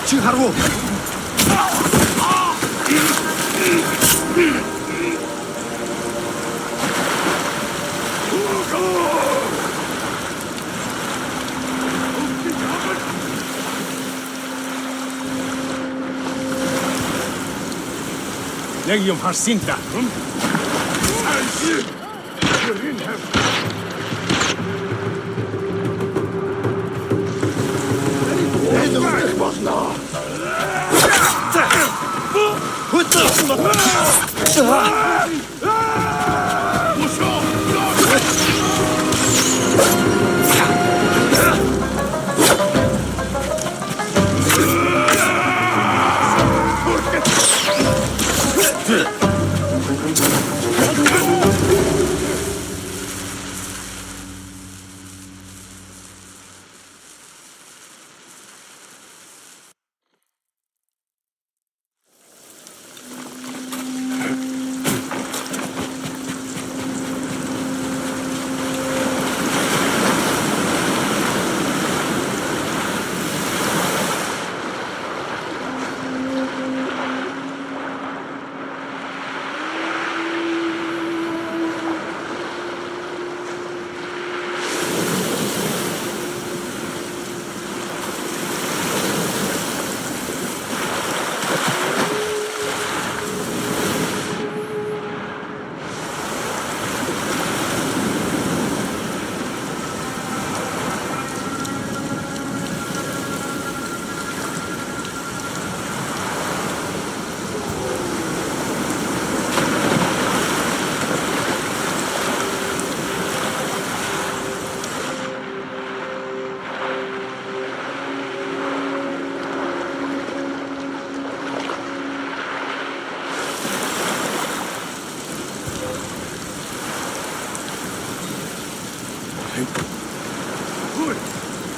칭하루! Legium Harsinta.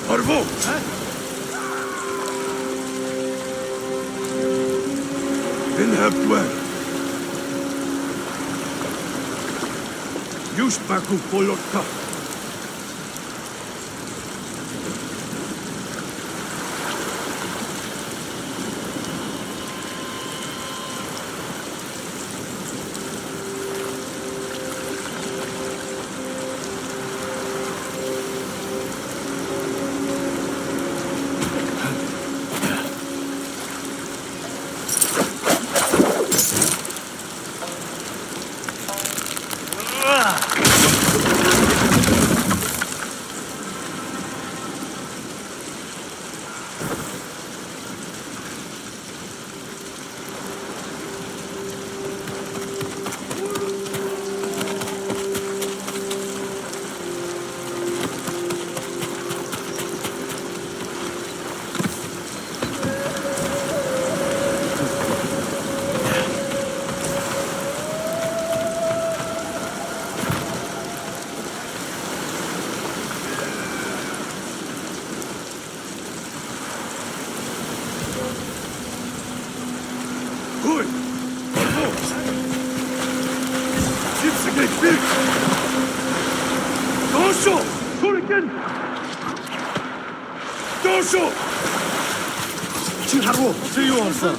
Arvo! Inhapwell. Już paku polotka. 하루 지유원사.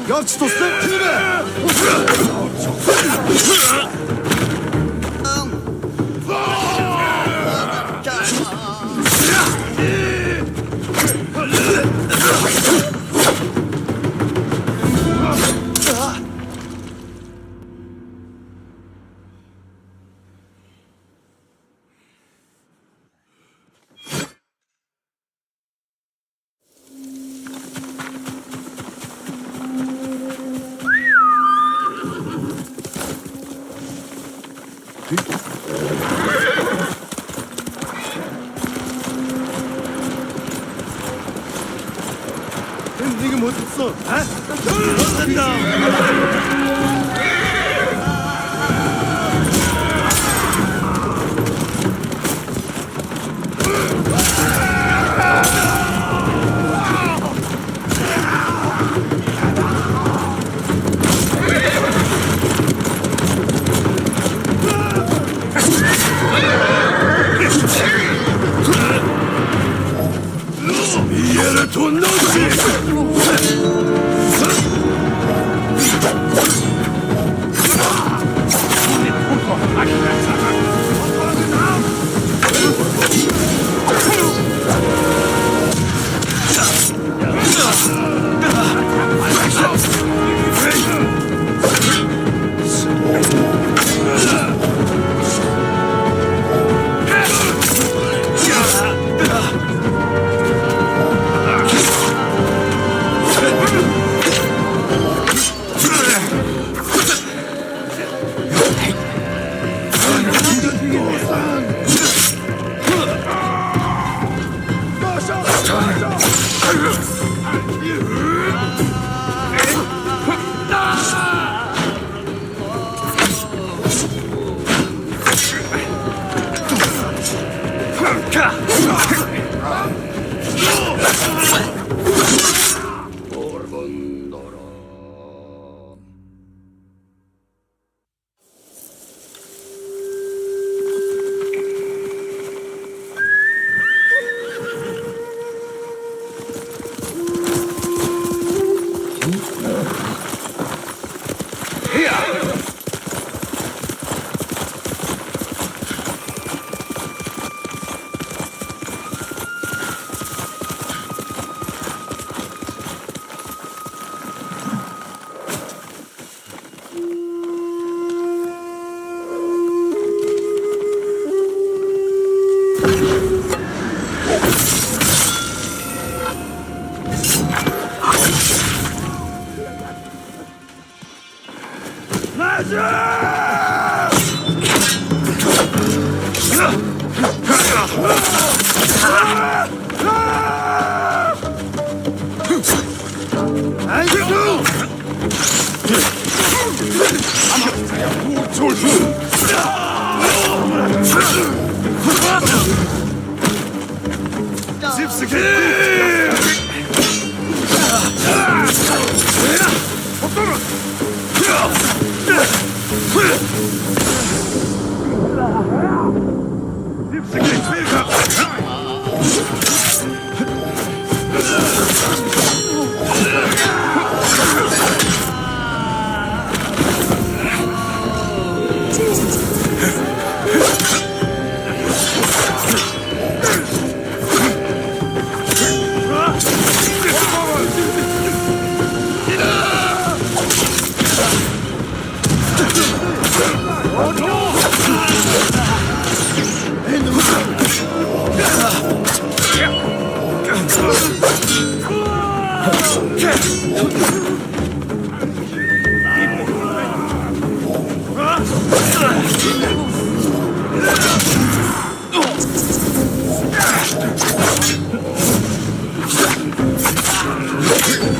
Явж туслаа. 지금 어딨어? 된다. 이해를 돈 넣지.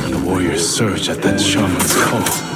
The warriors surge at that shaman's call.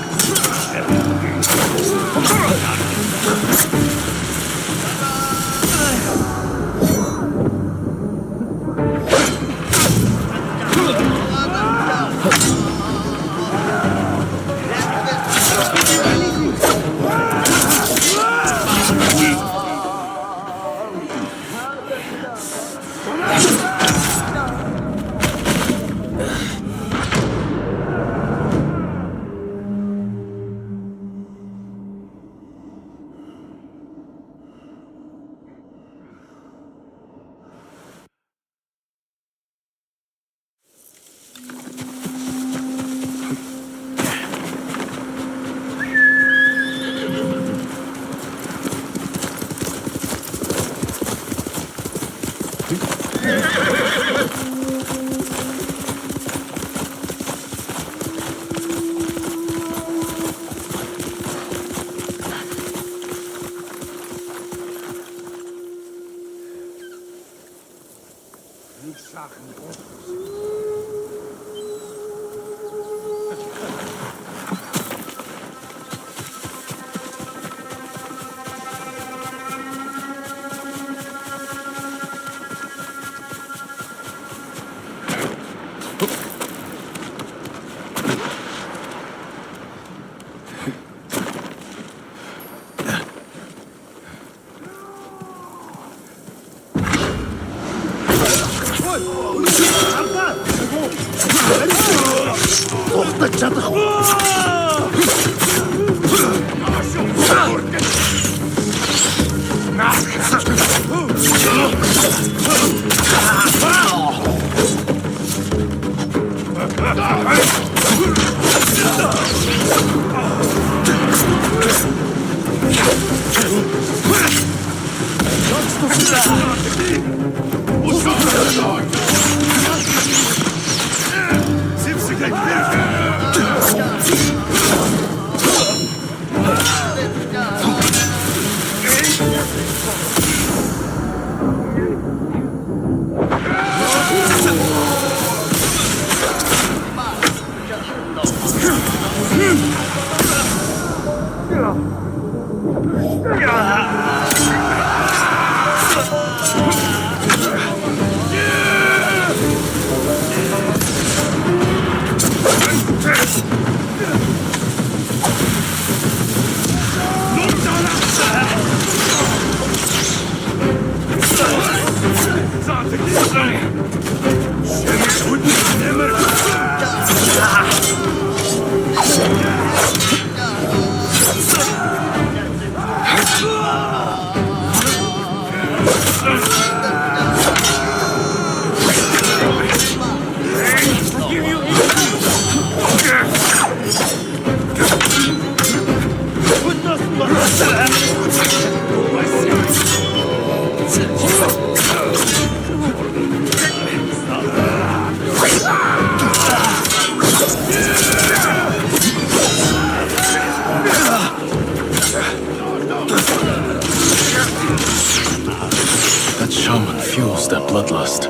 That shaman fuels their bloodlust.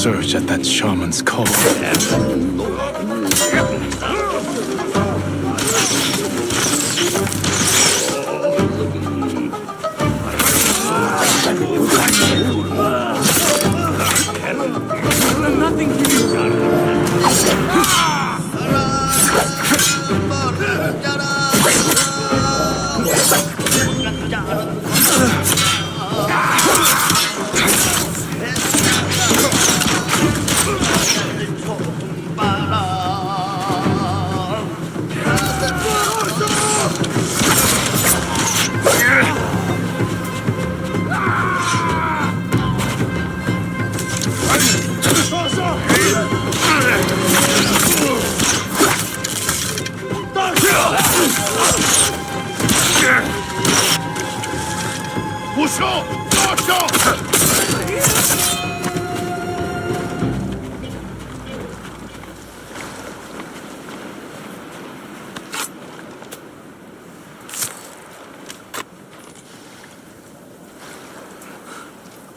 Surge at that shaman's call.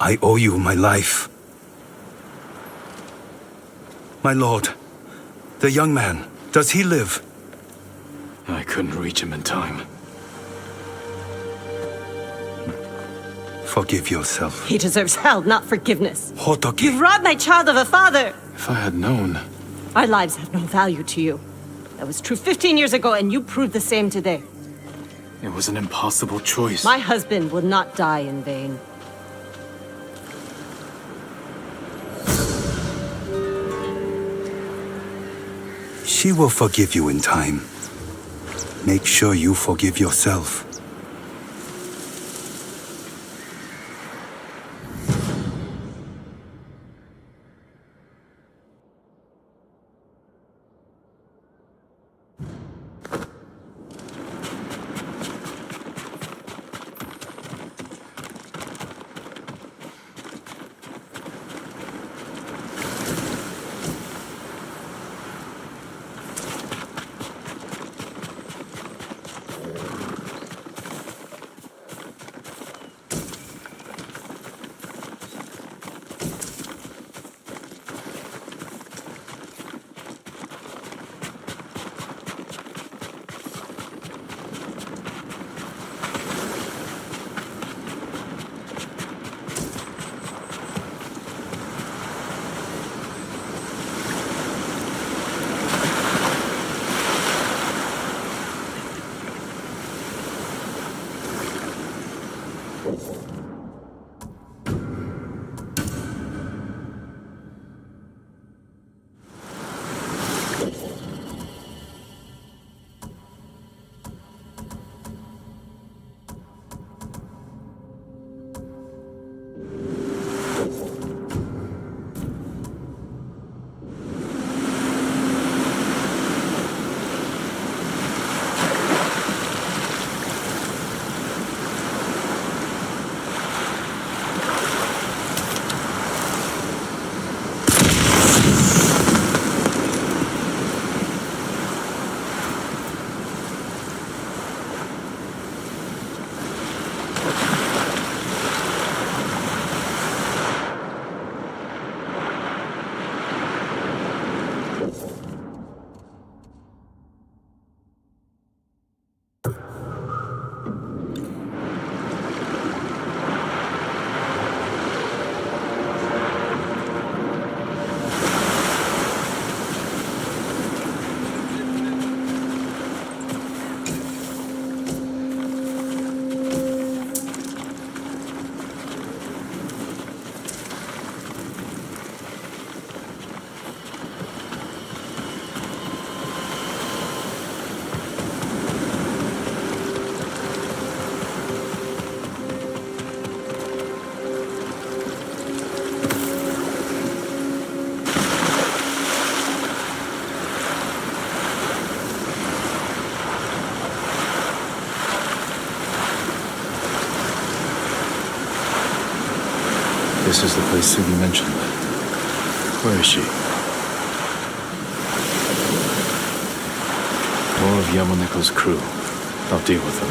I owe you my life. My lord, the young man, does he live? I couldn't reach him in time. Forgive yourself. He deserves hell, not forgiveness. Hotoki. You've robbed my child of a father! If I had known... Our lives have no value to you. That was true 15 years ago, and you proved the same today. It was an impossible choice. My husband will not die in vain. She will forgive you in time. Make sure you forgive yourself. This is the place Sugi mentioned. Where is she? More of Yamaneko's crew. I'll deal with them.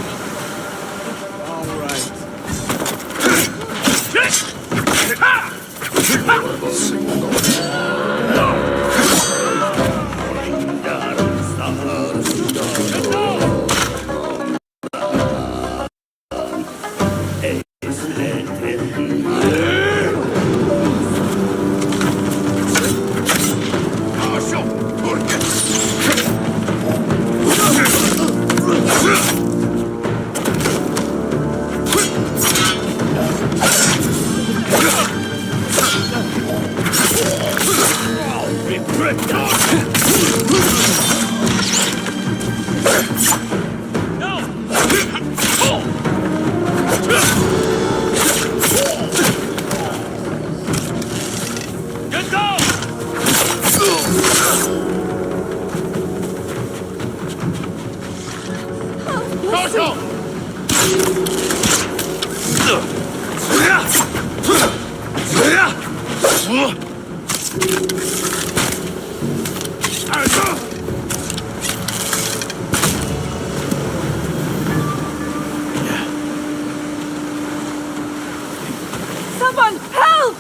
Someone, help!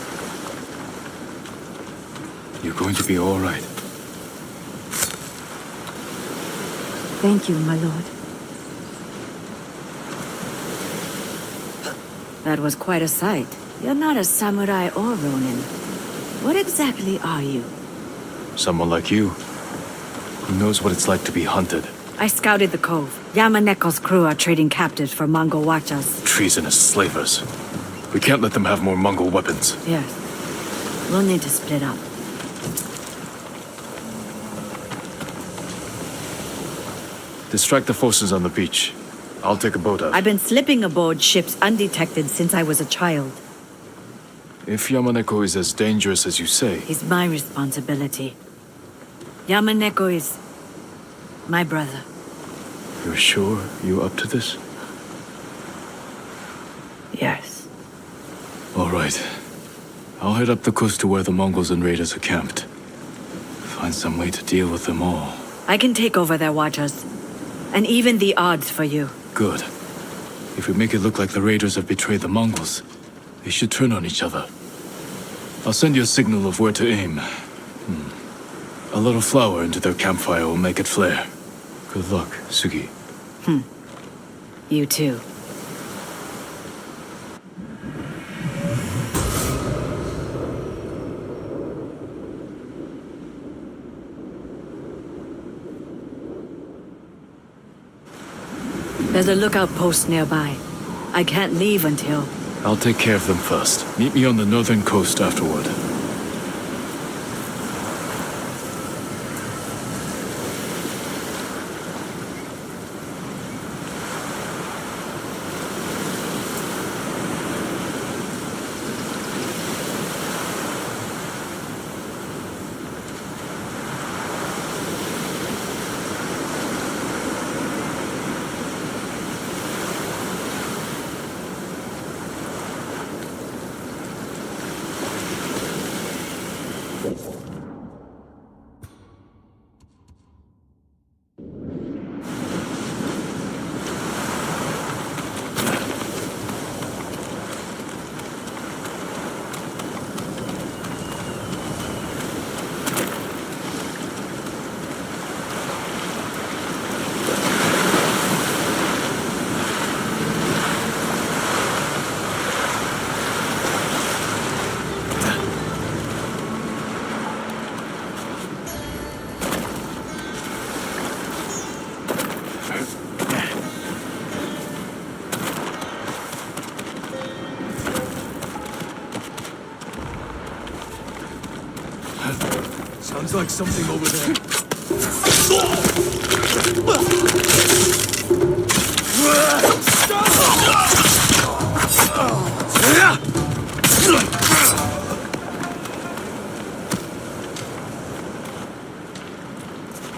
You're going to be all right. Thank you, my lord. That was quite a sight. You're not a samurai or ronin. What exactly are you? Someone like you, who knows what it's like to be hunted. I scouted the cove. Yamaneko's crew are trading captives for Mongol watchers. Treasonous slavers. We can't let them have more Mongol weapons. Yes. We'll need to split up. Distract the forces on the beach. I'll take a boat out. I've been slipping aboard ships undetected since I was a child. If Yamaneko is as dangerous as you say... It's my responsibility. Yamaneko is... my brother. You're sure you're up to this? Yes. All right. I'll head up the coast to where the Mongols and raiders are camped. Find some way to deal with them all. I can take over their watchers. And even the odds for you. Good. If we make it look like the raiders have betrayed the Mongols, they should turn on each other. I'll send you a signal of where to aim. A little flour into their campfire will make it flare. Good luck, Sugi. You too. There's a lookout post nearby. I can't leave until... I'll take care of them first. Meet me on the northern coast afterward. Sounds like something over there.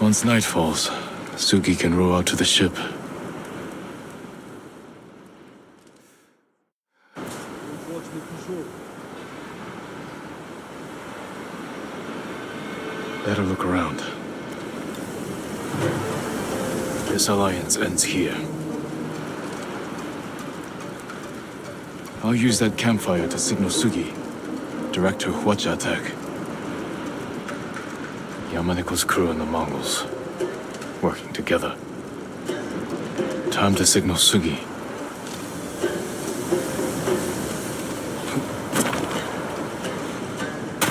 Once night falls, Sugi can row out to the ship. Better look around. This alliance ends here. I'll use that campfire to signal Sugi. Direct her Hwacha attack. Yamaneko's crew and the Mongols. Working together. Time to signal Sugi.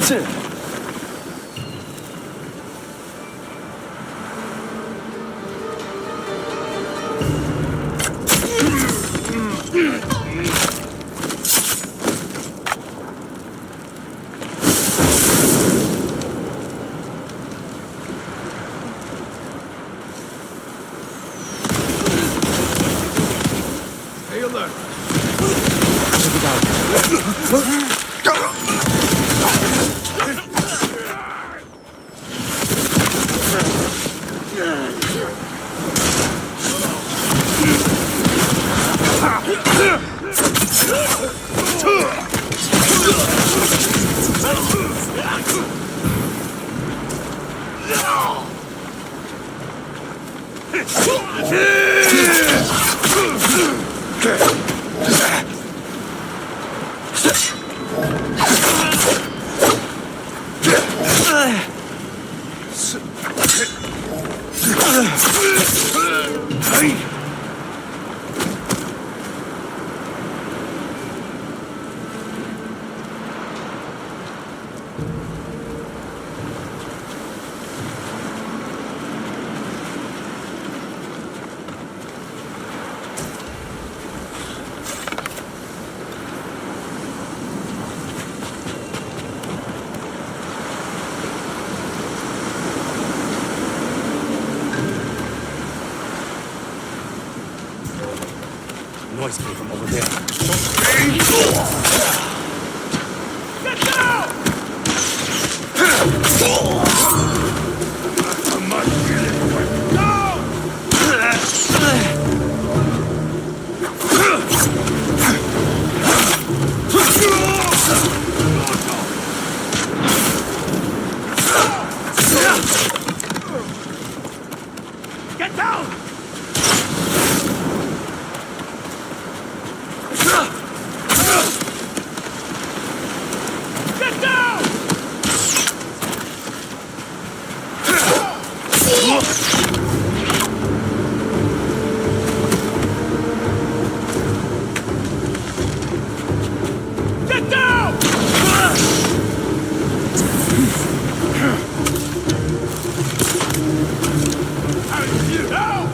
Stay alert. Noise came from over there. Get down! Get down! Get down! Get down! Now!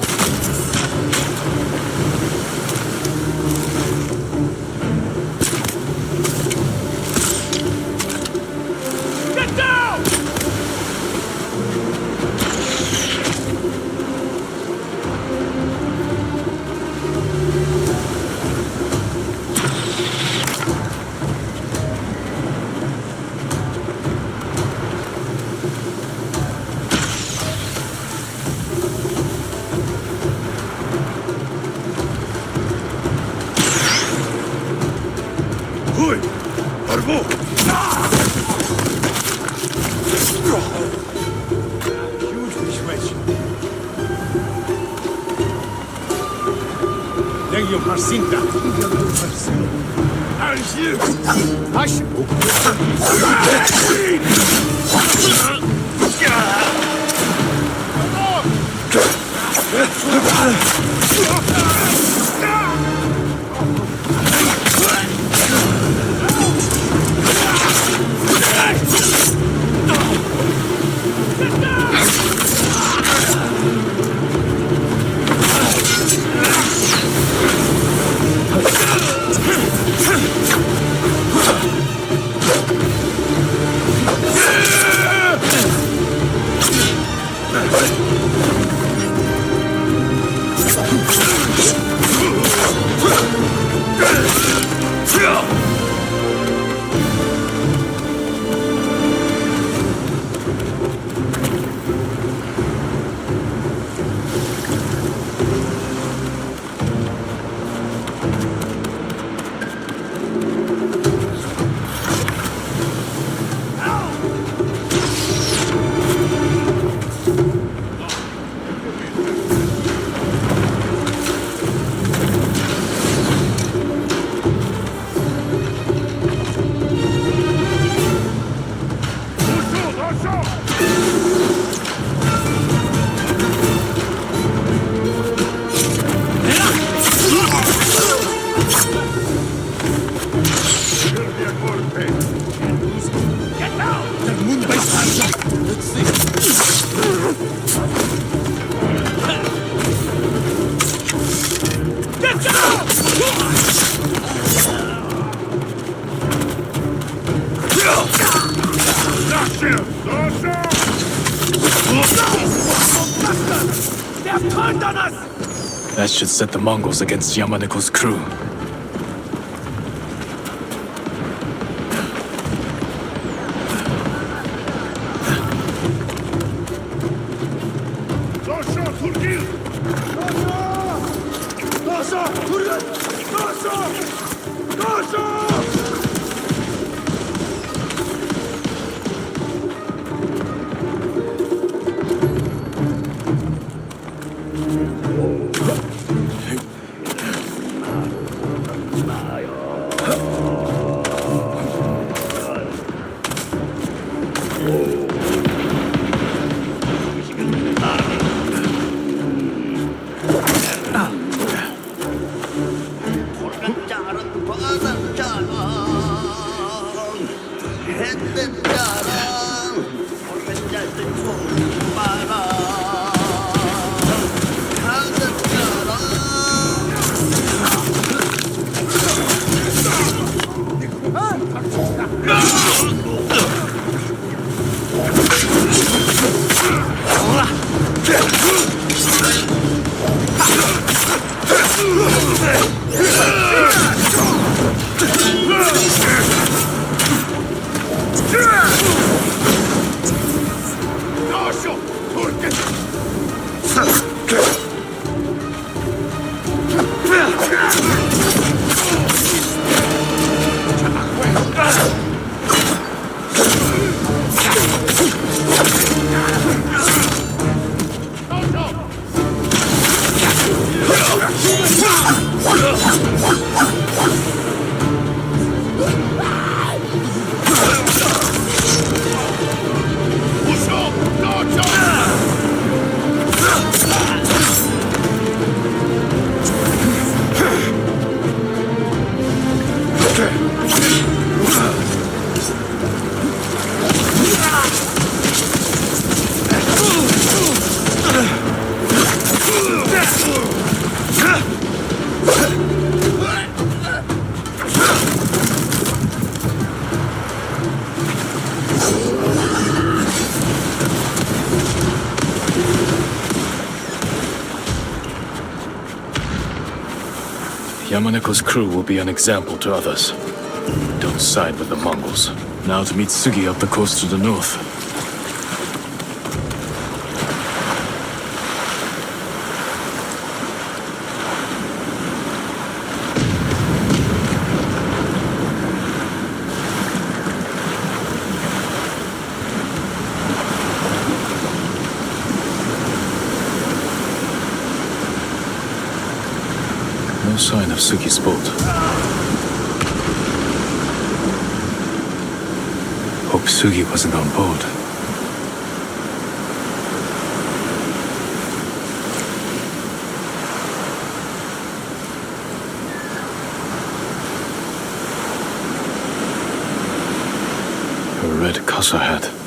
Get down! Hui! Arvo! Huge persuasion. Legio Marcinta. Hush! That should set the Mongols against Yamaniko's crew. Yamaniko's crew will be an example to others. Don't side with the Mongols. Now to meet Sugi up the coast to the north. No sign of Sugi's boat. Hope Sugi wasn't on board. Her red casa hat.